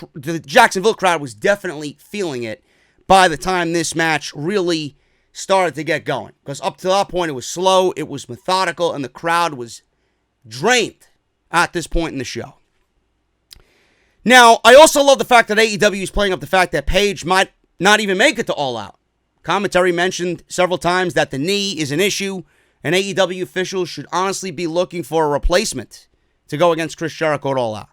crowd was definitely feeling it by the time this match really started to get going. Because up to that point, it was slow, it was methodical, and the crowd was drained at this point in the show. Now, I also love the fact that AEW is playing up the fact that Page might not even make it to All Out. Commentary mentioned several times that the knee is an issue, and AEW officials should honestly be looking for a replacement to go against Chris Jericho at All Out.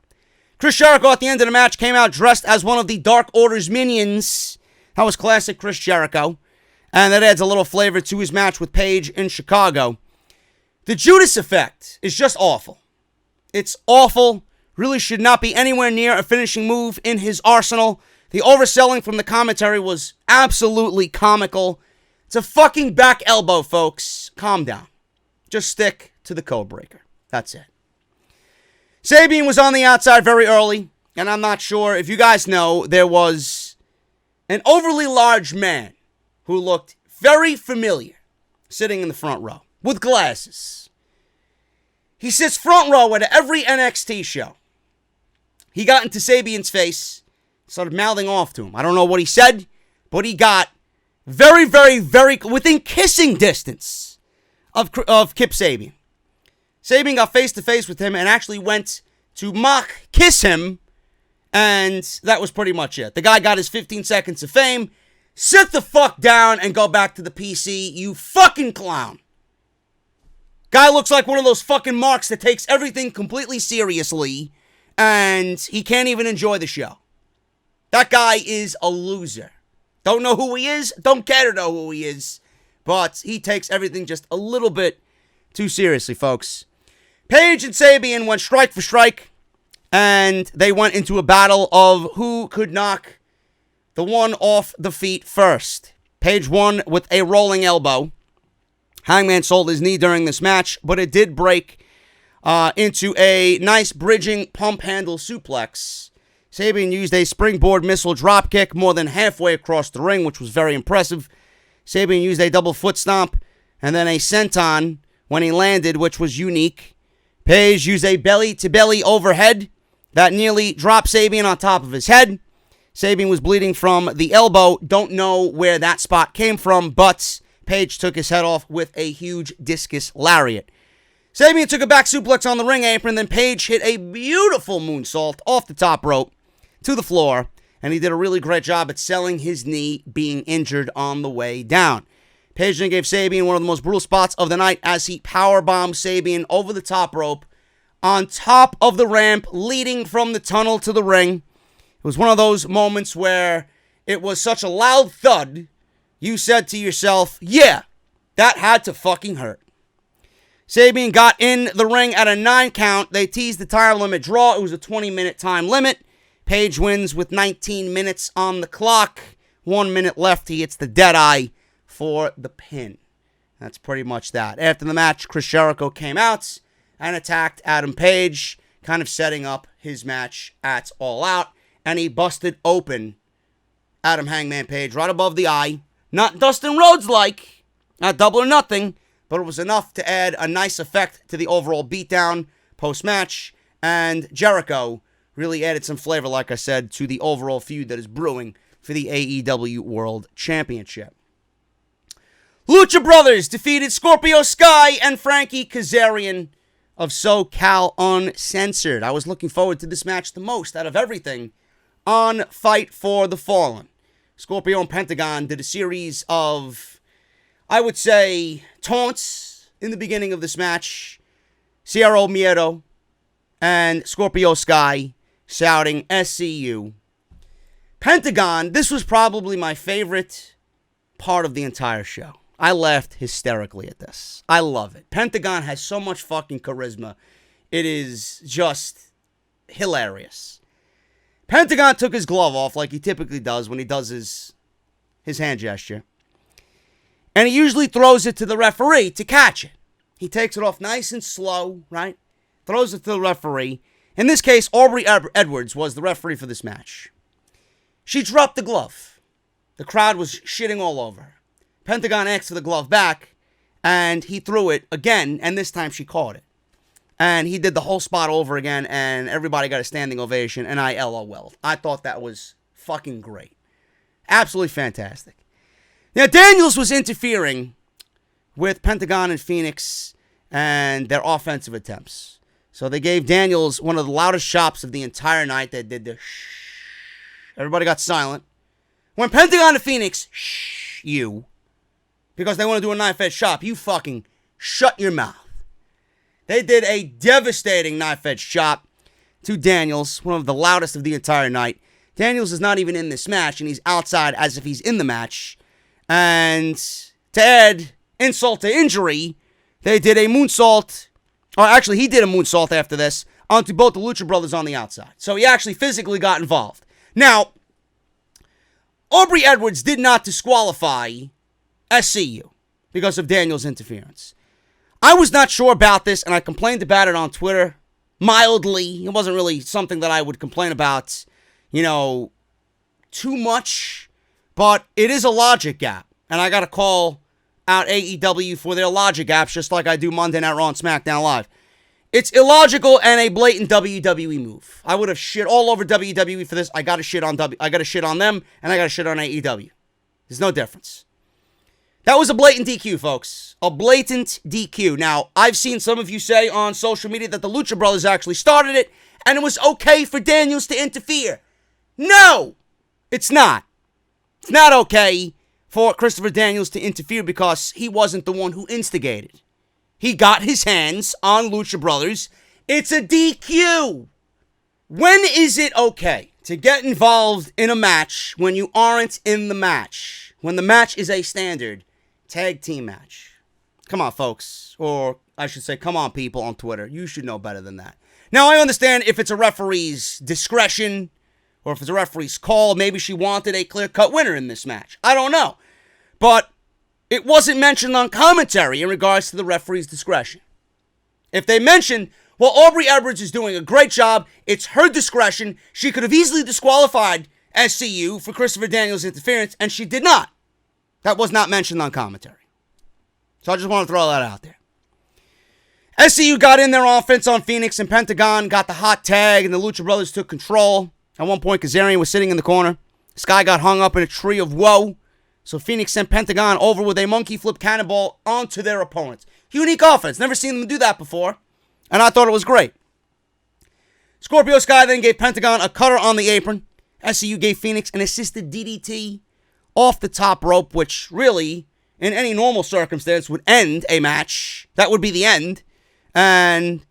Chris Jericho at the end of the match came out dressed as one of the Dark Order's minions. That was classic Chris Jericho, and that adds a little flavor to his match with Page in Chicago. The Judas effect is just awful. It's awful. Really should not be anywhere near a finishing move in his arsenal. The overselling from the commentary was absolutely comical. It's a fucking back elbow, folks. Calm down. Just stick to the code breaker. That's it. Sabian was on the outside very early, and I'm not sure if you guys know, there was an overly large man who looked very familiar sitting in the front row with glasses. He sits front row at every NXT show. He got into Sabian's face, started mouthing off to him. I don't know what he said, but he got very, very, very within kissing distance of Kip Sabian. Sabian got face-to-face with him and actually went to mock kiss him, and that was pretty much it. The guy got his 15 seconds of fame. Sit the fuck down and go back to the PC, you fucking clown. Guy looks like one of those fucking marks that takes everything completely seriously, and he can't even enjoy the show. That guy is a loser. Don't know who he is, don't care to know who he is, but he takes everything just a little bit too seriously, folks. Page and Sabian went strike for strike. And they went into a battle of who could knock the one off the feet first. Paige won with a rolling elbow. Hangman sold his knee during this match, but it did break into a nice bridging pump handle suplex. Sabian used a springboard missile dropkick more than halfway across the ring, which was very impressive. Sabian used a double foot stomp and then a senton when he landed, which was unique. Paige used a belly-to-belly overhead that nearly dropped Sabian on top of his head. Sabian was bleeding from the elbow. Don't know where that spot came from, but Paige took his head off with a huge discus lariat. Sabian took a back suplex on the ring apron, then Paige hit a beautiful moonsault off the top rope to the floor, and he did a really great job at selling his knee being injured on the way down. Paige then gave Sabian one of the most brutal spots of the night as he powerbombed Sabian over the top rope on top of the ramp leading from the tunnel to the ring. It was one of those moments where it was such a loud thud, you said to yourself, yeah, that had to fucking hurt. Sabian got in the ring at a 9 count. They teased the time limit draw. It was a 20-minute time limit. Paige wins with 19 minutes on the clock. 1 minute left. He hits the Deadeye for the pin. That's pretty much that. After the match, Chris Jericho came out and attacked Adam Page, kind of setting up his match at All Out. And he busted open Adam Hangman Page right above the eye. Not Dustin Rhodes-like, not Double or Nothing, but it was enough to add a nice effect to the overall beatdown post-match. And Jericho really added some flavor, like I said, to the overall feud that is brewing for the AEW World Championship. Lucha Brothers defeated Scorpio Sky and Frankie Kazarian of SoCal Uncensored. I was looking forward to this match the most out of everything on Fight for the Fallen. Scorpio and Pentagon did a series of, I would say, taunts in the beginning of this match. Cierro Miedo and Scorpio Sky shouting SCU. Pentagon, this was probably my favorite part of the entire show. I laughed hysterically at this. I love it. Pentagon has so much fucking charisma. It is just hilarious. Pentagon took his glove off like he typically does when he does his hand gesture. And he usually throws it to the referee to catch it. He takes it off nice and slow, right? Throws it to the referee. In this case, Aubrey Edwards was the referee for this match. She dropped the glove. The crowd was shitting all over her. Pentagon asked for the glove back, and he threw it again, and this time she caught it. And he did the whole spot over again, and everybody got a standing ovation, and I LOL'd. I thought that was fucking great. Absolutely fantastic. Now, Daniels was interfering with Pentagon and Phoenix and their offensive attempts. So they gave Daniels one of the loudest chops of the entire night. They did the shh. Everybody got silent. When Pentagon and Phoenix, shh, you, because they want to do a knife-edge chop, you fucking shut your mouth. They did a devastating knife-edge chop to Daniels, one of the loudest of the entire night. Daniels is not even in this match, and he's outside as if he's in the match. And to add insult to injury, they did a moonsault, or actually he did a moonsault after this, onto both the Lucha Brothers on the outside. So he actually physically got involved. Now, Aubrey Edwards did not disqualify SCU because of Daniels' interference. I was not sure about this, and I complained about it on Twitter mildly. It wasn't really something that I would complain about, too much. But it is a logic gap, and I got to call out AEW for their logic gaps, just like I do Monday Night Raw and SmackDown Live. It's illogical and a blatant WWE move. I would have shit all over WWE for this. I got to shit on them, and I got to shit on AEW. There's no difference. That was a blatant DQ, folks. A blatant DQ. Now, I've seen some of you say on social media that the Lucha Brothers actually started it, and it was okay for Daniels to interfere. No! It's not. It's not okay for Christopher Daniels to interfere because he wasn't the one who instigated. He got his hands on Lucha Brothers. It's a DQ. When is it okay to get involved in a match when you aren't in the match? When the match is a standard tag team match. Come on, folks. Or I should say, come on, people on Twitter. You should know better than that. Now, I understand if it's a referee's discretion or if it's a referee's call, maybe she wanted a clear-cut winner in this match. I don't know. But it wasn't mentioned on commentary in regards to the referee's discretion. If they mentioned, well, Aubrey Edwards is doing a great job, it's her discretion, she could have easily disqualified SCU for Christopher Daniels' interference, and she did not. That was not mentioned on commentary. So I just want to throw that out there. SCU got in their offense on Phoenix, and Pentagon got the hot tag, and the Lucha Brothers took control. At one point, Kazarian was sitting in the corner. Sky got hung up in a tree of woe. So Phoenix sent Pentagon over with a monkey flip cannonball onto their opponents. Unique offense. Never seen them do that before. And I thought it was great. Scorpio Sky then gave Pentagon a cutter on the apron. SCU gave Phoenix an assisted DDT off the top rope, which really, in any normal circumstance, would end a match. That would be the end. And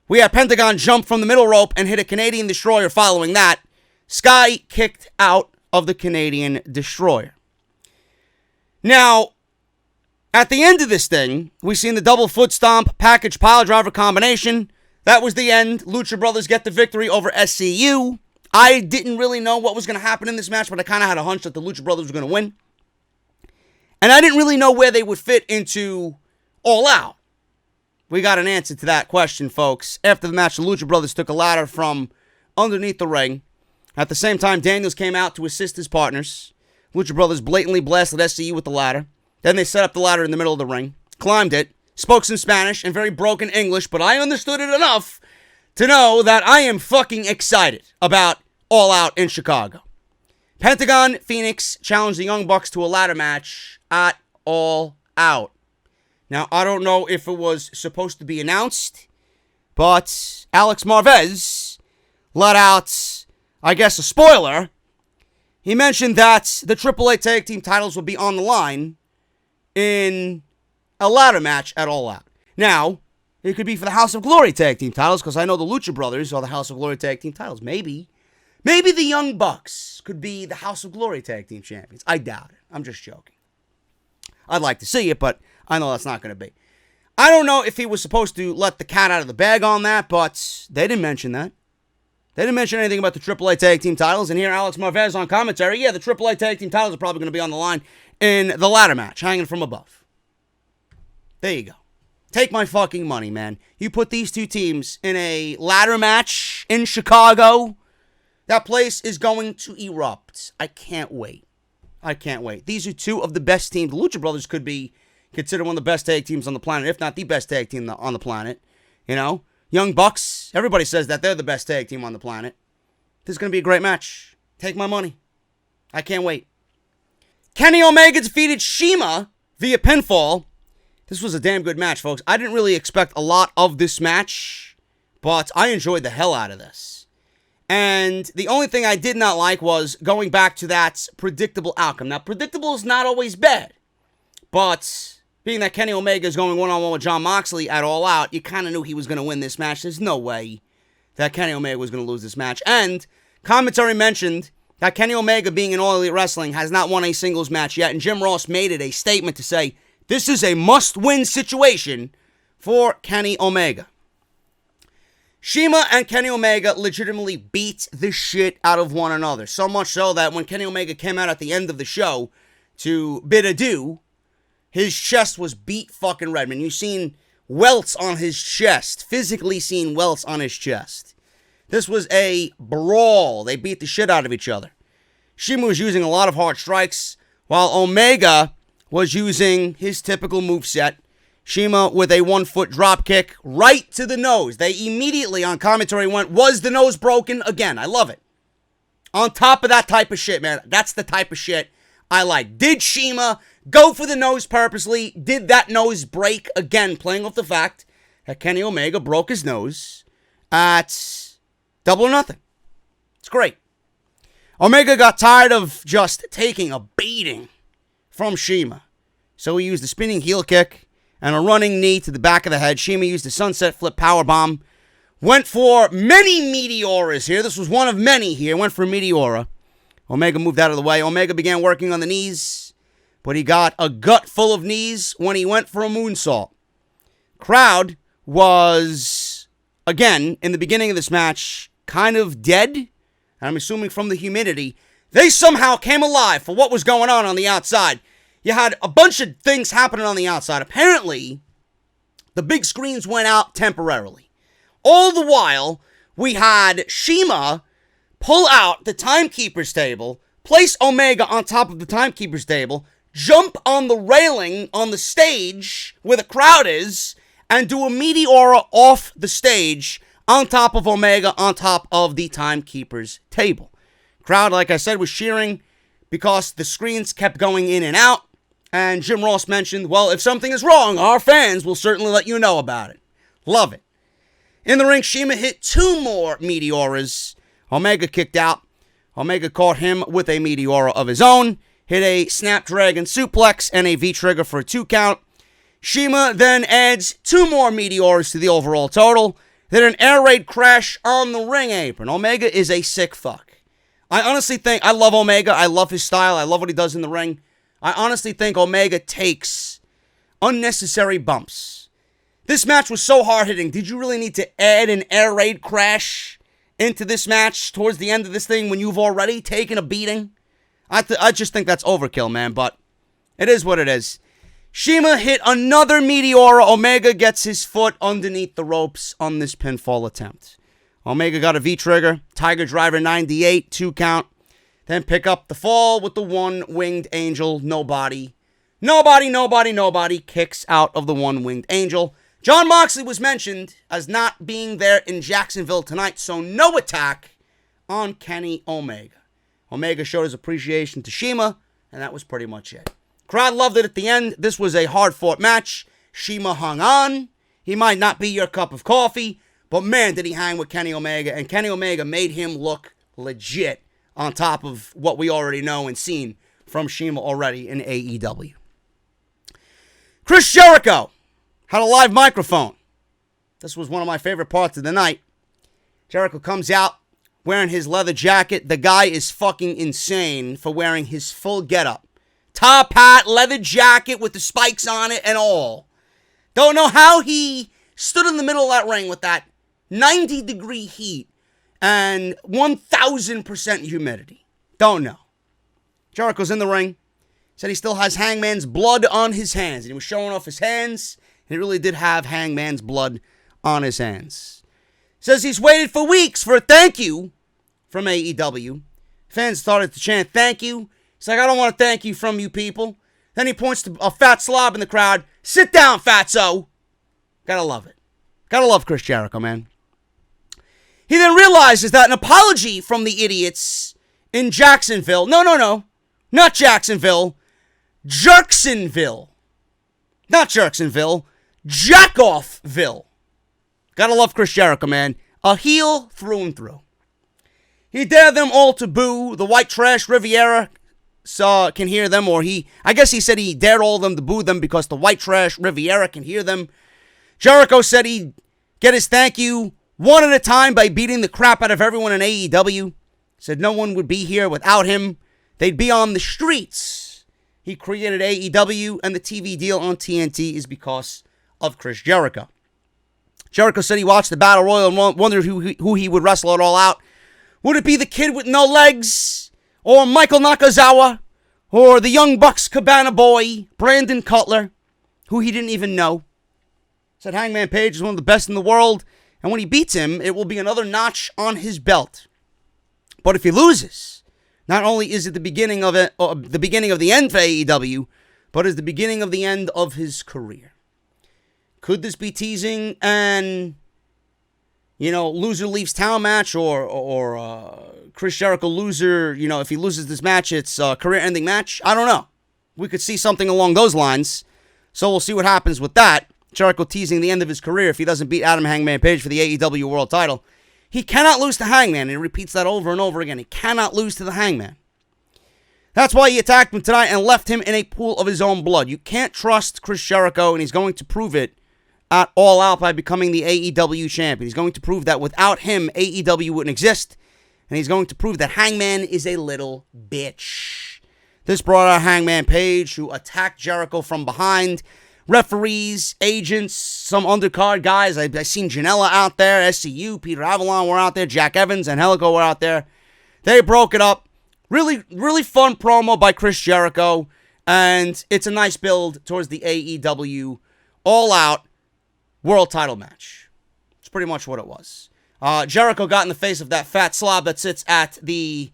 we had Pentagon jump from the middle rope and hit a Canadian Destroyer following that. Sky kicked out of the Canadian Destroyer. Now, at the end of this thing, we seen the double foot stomp, package pile driver combination. That was the end. Lucha Brothers get the victory over SCU. I didn't really know what was going to happen in this match, but I kind of had a hunch that the Lucha Brothers were going to win. And I didn't really know where they would fit into All Out. We got an answer to that question, folks. After the match, the Lucha Brothers took a ladder from underneath the ring. At the same time, Daniels came out to assist his partners. Lucha Brothers blatantly blasted SCU with the ladder. Then they set up the ladder in the middle of the ring, climbed it, spoke some Spanish and very broken English, but I understood it enough to know that I am fucking excited about All Out in Chicago. Pentagon Phoenix challenged the Young Bucks to a ladder match at All Out. Now, I don't know if it was supposed to be announced, but Alex Marvez let out, I guess, a spoiler. He mentioned that the AAA Tag Team titles will be on the line in a ladder match at All Out. Now, it could be for the House of Glory Tag Team titles, because I know the Lucha Brothers are the House of Glory Tag Team titles. Maybe the Young Bucks could be the House of Glory Tag Team champions. I doubt it. I'm just joking. I'd like to see it, but I know that's not going to be. I don't know if he was supposed to let the cat out of the bag on that, but they didn't mention that. They didn't mention anything about the AAA Tag Team titles, and here Alex Marvez on commentary, yeah, the AAA Tag Team titles are probably going to be on the line in the ladder match, hanging from above. There you go. Take my fucking money, man. You put these two teams in a ladder match in Chicago, that place is going to erupt. I can't wait. I can't wait. These are two of the best teams. The Lucha Brothers could be considered one of the best tag teams on the planet, if not the best tag team on the planet. You know? Young Bucks, everybody says that they're the best tag team on the planet. This is going to be a great match. Take my money. I can't wait. Kenny Omega defeated Shima via pinfall. This was a damn good match, folks. I didn't really expect a lot of this match, but I enjoyed the hell out of this. And the only thing I did not like was going back to that predictable outcome. Now, predictable is not always bad, but being that Kenny Omega is going one-on-one with Jon Moxley at All Out, you kind of knew he was going to win this match. There's no way that Kenny Omega was going to lose this match. And commentary mentioned that Kenny Omega, being in All Elite Wrestling, has not won a singles match yet. And Jim Ross made it a statement to say, this is a must-win situation for Kenny Omega. Shima and Kenny Omega legitimately beat the shit out of one another. So much so that when Kenny Omega came out at the end of the show to bid adieu, his chest was beat fucking red. Man, you've seen welts on his chest. Physically seen welts on his chest. This was a brawl. They beat the shit out of each other. Shima was using a lot of hard strikes, while Omega was using his typical moveset. Shima with a 1-foot drop kick right to the nose. They immediately on commentary went, was the nose broken? Again, I love it. On top of that type of shit, man. That's the type of shit I like. Did Shima go for the nose purposely? Did that nose break? Again, playing off the fact that Kenny Omega broke his nose at Double or Nothing. It's great. Omega got tired of just taking a beating from Shima. So he used a spinning heel kick and a running knee to the back of the head. Shima used a sunset flip powerbomb. Went for many Meteoras here. This was one of many here. Went for Meteora. Omega moved out of the way. Omega began working on the knees, but he got a gut full of knees when he went for a moonsault. Crowd was again, in the beginning of this match, kind of dead, and I'm assuming from the humidity, they somehow came alive for what was going on the outside. You had a bunch of things happening on the outside. Apparently, the big screens went out temporarily. All the while, we had Shima pull out the timekeeper's table, place Omega on top of the timekeeper's table, jump on the railing on the stage where the crowd is, and do a Meteora off the stage on top of Omega, on top of the timekeeper's table. Crowd, like I said, was cheering because the screens kept going in and out. And Jim Ross mentioned, well, if something is wrong, our fans will certainly let you know about it. Love it. In the ring, Shima hit 2 more Meteoras. Omega kicked out. Omega caught him with a Meteora of his own. Hit a Snapdragon suplex and a V-trigger for a 2 count. Shima then adds 2 more Meteoras to the overall total. Then an air raid crash on the ring apron. Omega is a sick fuck. I honestly think, I love Omega. I love his style. I love what he does in the ring. I honestly think Omega takes unnecessary bumps. This match was so hard-hitting. Did you really need to add an air raid crash into this match towards the end of this thing when you've already taken a beating? I just think that's overkill, man, but it is what it is. Shima hit another Meteora. Omega gets his foot underneath the ropes on this pinfall attempt. Omega got a V-trigger, Tiger Driver 98, 2 count. Then pick up the fall with the one-winged angel. Nobody kicks out of the one-winged angel. Jon Moxley was mentioned as not being there in Jacksonville tonight, so no attack on Kenny Omega. Omega showed his appreciation to Shima, and that was pretty much it. Crowd loved it at the end. This was a hard-fought match. Shima hung on. He might not be your cup of coffee, but man, did he hang with Kenny Omega, and Kenny Omega made him look legit on top of what we already know and seen from Shima already in AEW. Chris Jericho had a live microphone. This was one of my favorite parts of the night. Jericho comes out wearing his leather jacket. The guy is fucking insane for wearing his full getup. Top hat, leather jacket with the spikes on it and all. Don't know how he stood in the middle of that ring with that 90-degree heat and 1,000% humidity. Don't know. Jericho's in the ring. Said he still has Hangman's blood on his hands. And he was showing off his hands. And he really did have Hangman's blood on his hands. Says he's waited for weeks for a thank you from AEW. Fans started to chant thank you. He's like, I don't want to thank you from you people. Then he points to a fat slob in the crowd. Sit down, fatso. Gotta love it. Gotta love Chris Jericho, man. He then realizes that an apology from the idiots in Jacksonville. No. Not Jacksonville. Jerksonville. Not Jerksonville. Jackoffville. Gotta love Chris Jericho, man. A heel through and through. He dared them all to boo. The white trash Riviera can hear them, or I guess he said he dared all of them to boo them because the white trash Riviera can hear them. Jericho said he'd get his thank you one at a time by beating the crap out of everyone in AEW. Said no one would be here without him. They'd be on the streets. He created AEW, and the TV deal on TNT is because of Chris Jericho. Jericho said he watched the Battle Royal and wondered who he would wrestle it all out. Would it be the kid with no legs? Or Michael Nakazawa? Or the Young Bucks Cabana Boy, Brandon Cutler, who he didn't even know? Said Hangman Page is one of the best in the world, and when he beats him, it will be another notch on his belt. But if he loses, not only is it the beginning of the end for AEW, but is the beginning of the end of his career. Could this be teasing an, loser leaves town match, or Chris Jericho loser, if he loses this match, it's a career-ending match? I don't know. We could see something along those lines, so we'll see what happens with that. Jericho teasing the end of his career if he doesn't beat Adam Hangman Page for the AEW World title. He cannot lose to Hangman, and he repeats that over and over again. He cannot lose to the Hangman. That's why he attacked him tonight and left him in a pool of his own blood. You can't trust Chris Jericho, and he's going to prove it at All Out by becoming the AEW champion. He's going to prove that without him, AEW wouldn't exist, and he's going to prove that Hangman is a little bitch. This brought out Hangman Page, who attacked Jericho from behind, referees, agents, some undercard guys. I seen Janela out there, SCU, Peter Avalon were out there, Jack Evans and Angelico were out there. They broke it up. Really, really fun promo by Chris Jericho. And it's a nice build towards the AEW all-out world title match. It's pretty much what it was. Jericho got in the face of that fat slob that sits at the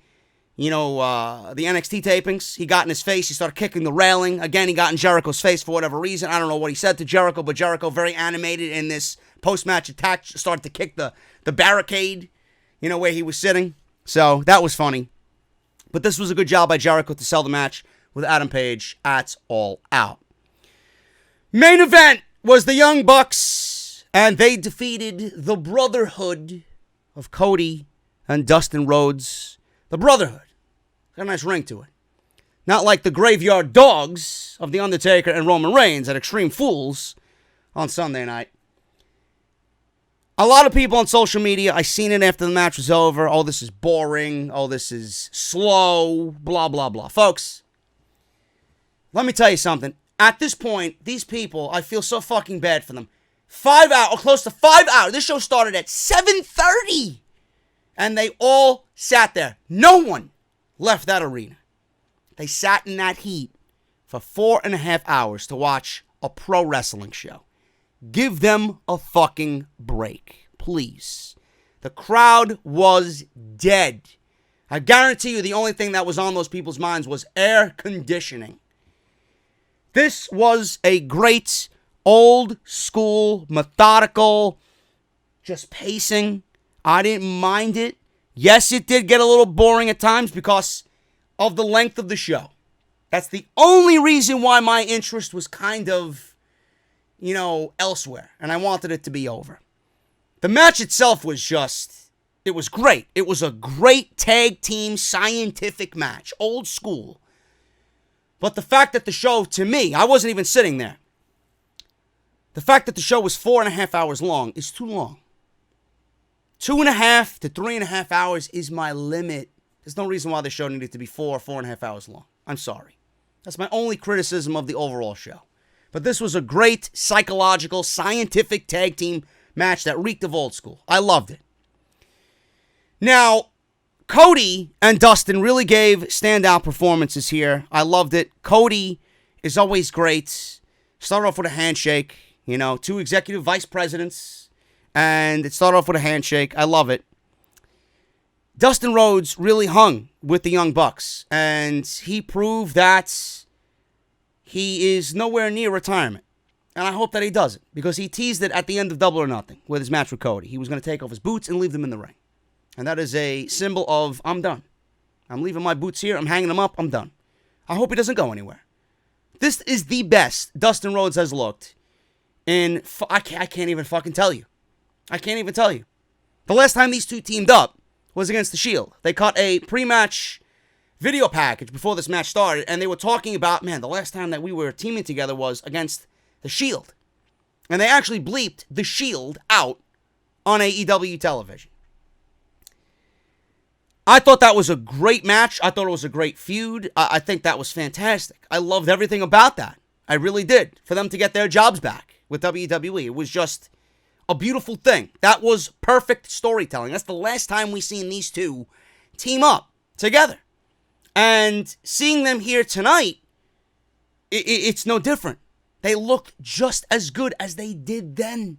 NXT tapings. He got in his face. He started kicking the railing. Again, he got in Jericho's face for whatever reason. I don't know what he said to Jericho, but Jericho, very animated in this post-match attack, started to kick the barricade, where he was sitting. So that was funny. But this was a good job by Jericho to sell the match with Adam Page at All Out. Main event was the Young Bucks, and they defeated the Brotherhood of Cody and Dustin Rhodes. The Brotherhood. Got a nice ring to it. Not like the Graveyard Dogs of The Undertaker and Roman Reigns at Extreme Fools on Sunday night. A lot of people on social media, I seen it after the match was over. Oh, this is boring. Oh, this is slow. Blah, blah, blah. Folks, let me tell you something. At this point, these people, I feel so fucking bad for them. 5 hours, or close to 5 hours. This show started at 7:30. And they all sat there. No one left that arena. They sat in that heat for 4.5 hours to watch a pro wrestling show. Give them a fucking break, please. The crowd was dead. I guarantee you the only thing that was on those people's minds was air conditioning. This was a great, old school, methodical, just pacing. I didn't mind it. Yes, it did get a little boring at times because of the length of the show. That's the only reason why my interest was kind of, elsewhere. And I wanted it to be over. The match itself was it was great. It was a great tag team scientific match. Old school. But the fact that the show, to me, I wasn't even sitting there. The fact that the show was 4.5 hours long is too long. 2.5 to 3.5 hours is my limit. There's no reason why the show needed to be 4.5 hours long. I'm sorry. That's my only criticism of the overall show. But this was a great psychological, scientific tag team match that reeked of old school. I loved it. Now, Cody and Dustin really gave standout performances here. I loved it. Cody is always great. Started off with a handshake. 2 executive vice presidents. And it started off with a handshake. I love it. Dustin Rhodes really hung with the Young Bucks. And he proved that he is nowhere near retirement. And I hope that he doesn't. Because he teased it at the end of Double or Nothing with his match with Cody. He was going to take off his boots and leave them in the ring. And that is a symbol of, I'm done. I'm leaving my boots here. I'm hanging them up. I'm done. I hope he doesn't go anywhere. This is the best Dustin Rhodes has looked in, I can't even fucking tell you. I can't even tell you. The last time these two teamed up was against The Shield. They cut a pre-match video package before this match started, and they were talking about, the last time that we were teaming together was against The Shield. And they actually bleeped The Shield out on AEW television. I thought that was a great match. I thought it was a great feud. I think that was fantastic. I loved everything about that. I really did. For them to get their jobs back with WWE. It was just a beautiful thing. That was perfect storytelling. That's the last time we seen these two team up together. And seeing them here tonight, it's no different. They look just as good as they did then.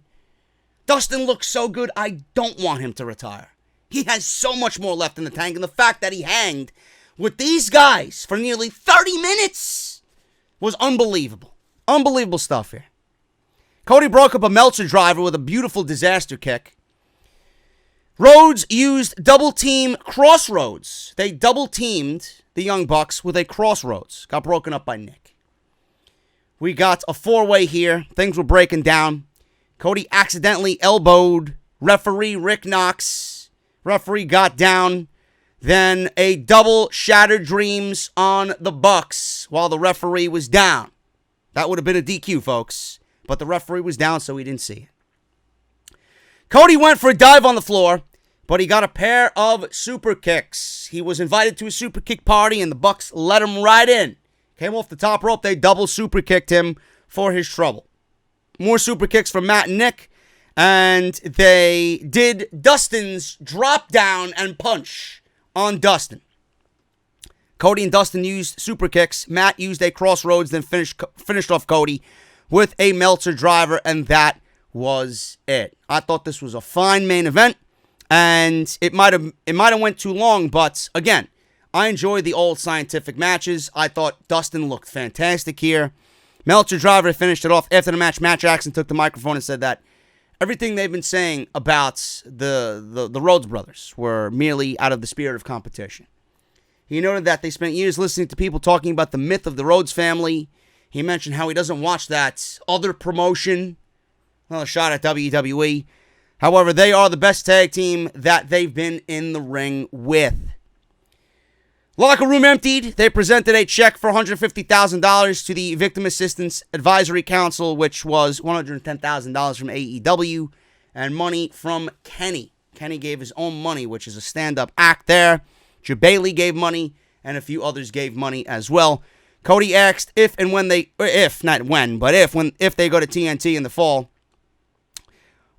Dustin looks so good, I don't want him to retire. He has so much more left in the tank, and the fact that he hanged with these guys for nearly 30 minutes was unbelievable. Unbelievable stuff here. Cody broke up a Meltzer driver with a beautiful disaster kick. Rhodes used double team Crossroads. They double teamed the Young Bucks with a Crossroads. Got broken up by Nick. We got a 4-way here. Things were breaking down. Cody accidentally elbowed referee Rick Knox. Referee got down. Then a double Shattered Dreams on the Bucks while the referee was down. That would have been a DQ, folks. But the referee was down, so he didn't see it. Cody went for a dive on the floor, but he got a pair of super kicks. He was invited to a super kick party, and the Bucks let him right in. Came off the top rope. They double super kicked him for his trouble. more super kicks from Matt and Nick, and they did Dustin's drop down and punch on Dustin. Cody and Dustin used super kicks. Matt used a crossroads, then finished off Cody with a Meltzer driver, and that was it. I thought this was a fine main event, and it might have went too long, but again, I enjoy the old scientific matches. I thought Dustin looked fantastic here. Meltzer driver finished it off. After the match, Matt Jackson took the microphone and said that everything they've been saying about the Rhodes brothers were merely out of the spirit of competition. He noted that they spent years listening to people talking about the myth of the Rhodes family. He mentioned how he doesn't watch that other promotion. Another shot at WWE. However, they are the best tag team that they've been in the ring with. Locker room emptied. They presented a check for $150,000 to the Victim Assistance Advisory Council, which was $110,000 from AEW, and money from Kenny. Kenny gave his own money, which is a stand-up act there. Bailey gave money, and a few others gave money as well. Cody asked if they go to TNT in the fall.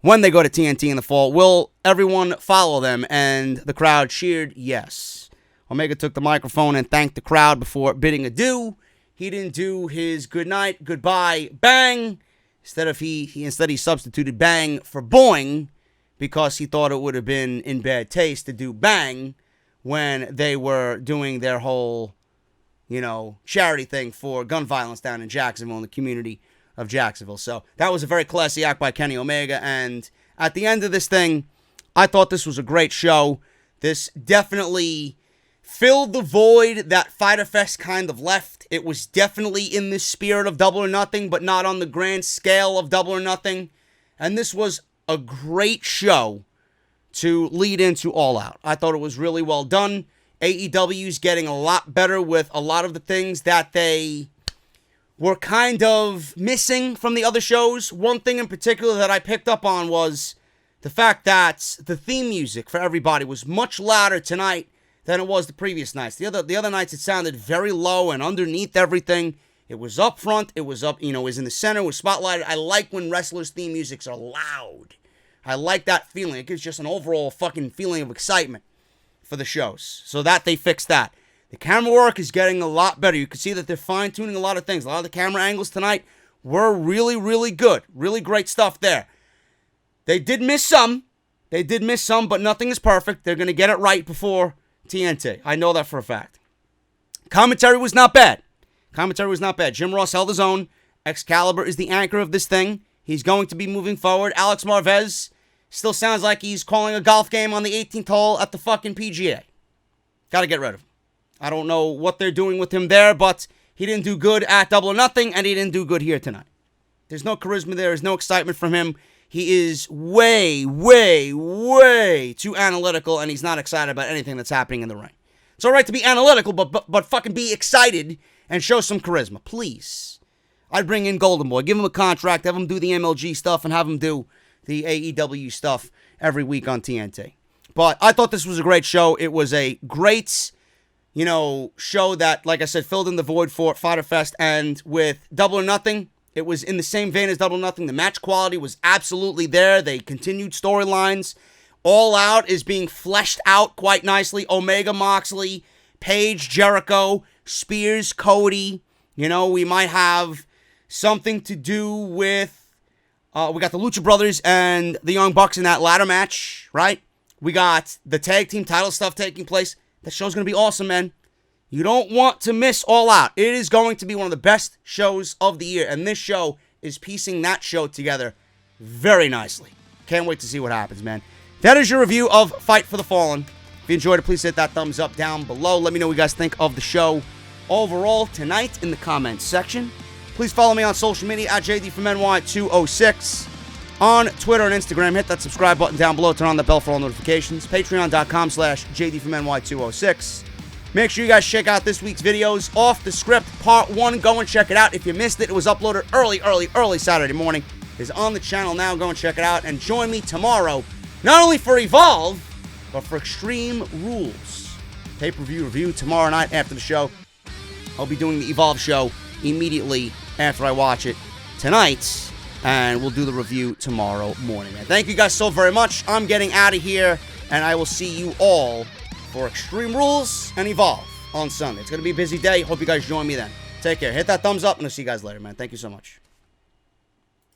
When they go to TNT in the fall, will everyone follow them? And the crowd cheered yes. Omega took the microphone and thanked the crowd before bidding adieu. He didn't do his good night, goodbye, bang. Instead he substituted bang for boing because he thought it would have been in bad taste to do bang when they were doing their whole, charity thing for gun violence down in Jacksonville, in the community of Jacksonville. So that was a very classy act by Kenny Omega. And at the end of this thing, I thought this was a great show. This definitely filled the void that Fyter Fest kind of left. It was definitely in the spirit of Double or Nothing, but not on the grand scale of Double or Nothing. And this was a great show to lead into All Out. I thought it was really well done. AEW's getting a lot better with a lot of the things that they were kind of missing from the other shows. One thing in particular that I picked up on was the fact that the theme music for everybody was much louder tonight than it was the previous nights. The other nights it sounded very low and underneath everything. It was up front. It was up, it was in the center. It was spotlighted. I like when wrestlers' theme musics are loud. I like that feeling. It gives just an overall fucking feeling of excitement for the shows. So that they fixed that. The camera work is getting a lot better. You can see that they're fine-tuning a lot of things. A lot of the camera angles tonight were really, really good. Really great stuff there. They did miss some, but nothing is perfect. They're going to get it right before TNT. I know that for a fact. Commentary was not bad. Jim Ross held his own. Excalibur is the anchor of this thing. He's going to be moving forward. Alex Marvez still sounds like he's calling a golf game on the 18th hole at the fucking PGA. Got to get rid of him. I don't know what they're doing with him there, but he didn't do good at Double or Nothing, and he didn't do good here tonight. There's no charisma there. There's no excitement from him. He is way, way, way too analytical, and he's not excited about anything that's happening in the ring. It's all right to be analytical, but fucking be excited and show some charisma, please. I'd bring in Golden Boy, give him a contract, have him do the MLG stuff, and have him do the AEW stuff every week on TNT. But I thought this was a great show. It was a great, show that, like I said, filled in the void for Fyter Fest. And with Double or Nothing, it was in the same vein as Double or Nothing. The match quality was absolutely there. They continued storylines. All Out is being fleshed out quite nicely. Omega, Moxley, Page, Jericho, Spears, Cody. We might have something to do with, we got the Lucha Brothers and the Young Bucks in that ladder match, right? We got the tag team title stuff taking place. That show's going to be awesome, man. You don't want to miss All Out. It is going to be one of the best shows of the year, and this show is piecing that show together very nicely. Can't wait to see what happens, man. That is your review of Fight for the Fallen. If you enjoyed it, please hit that thumbs up down below. Let me know what you guys think of the show overall tonight in the comments section. Please follow me on social media at JD from NY206 on Twitter and Instagram. Hit that subscribe button down below. Turn on the bell for all notifications. Patreon.com/JD from NY206. Make sure you guys check out this week's videos. Off the Script Part 1. Go and check it out. If you missed it, it was uploaded early Saturday morning. It's on the channel now. Go and check it out. And join me tomorrow, not only for Evolve, but for Extreme Rules. Pay-per-view review tomorrow night after the show. I'll be doing the Evolve show immediately after I watch it. Tonight, and we'll do the review tomorrow morning, man. Thank you guys so very much. I'm getting out of here, and I will see you all for Extreme Rules and Evolve on Sunday. It's going to be a busy day. Hope you guys join me then. Take care. Hit that thumbs up, and I'll see you guys later, man. Thank you so much.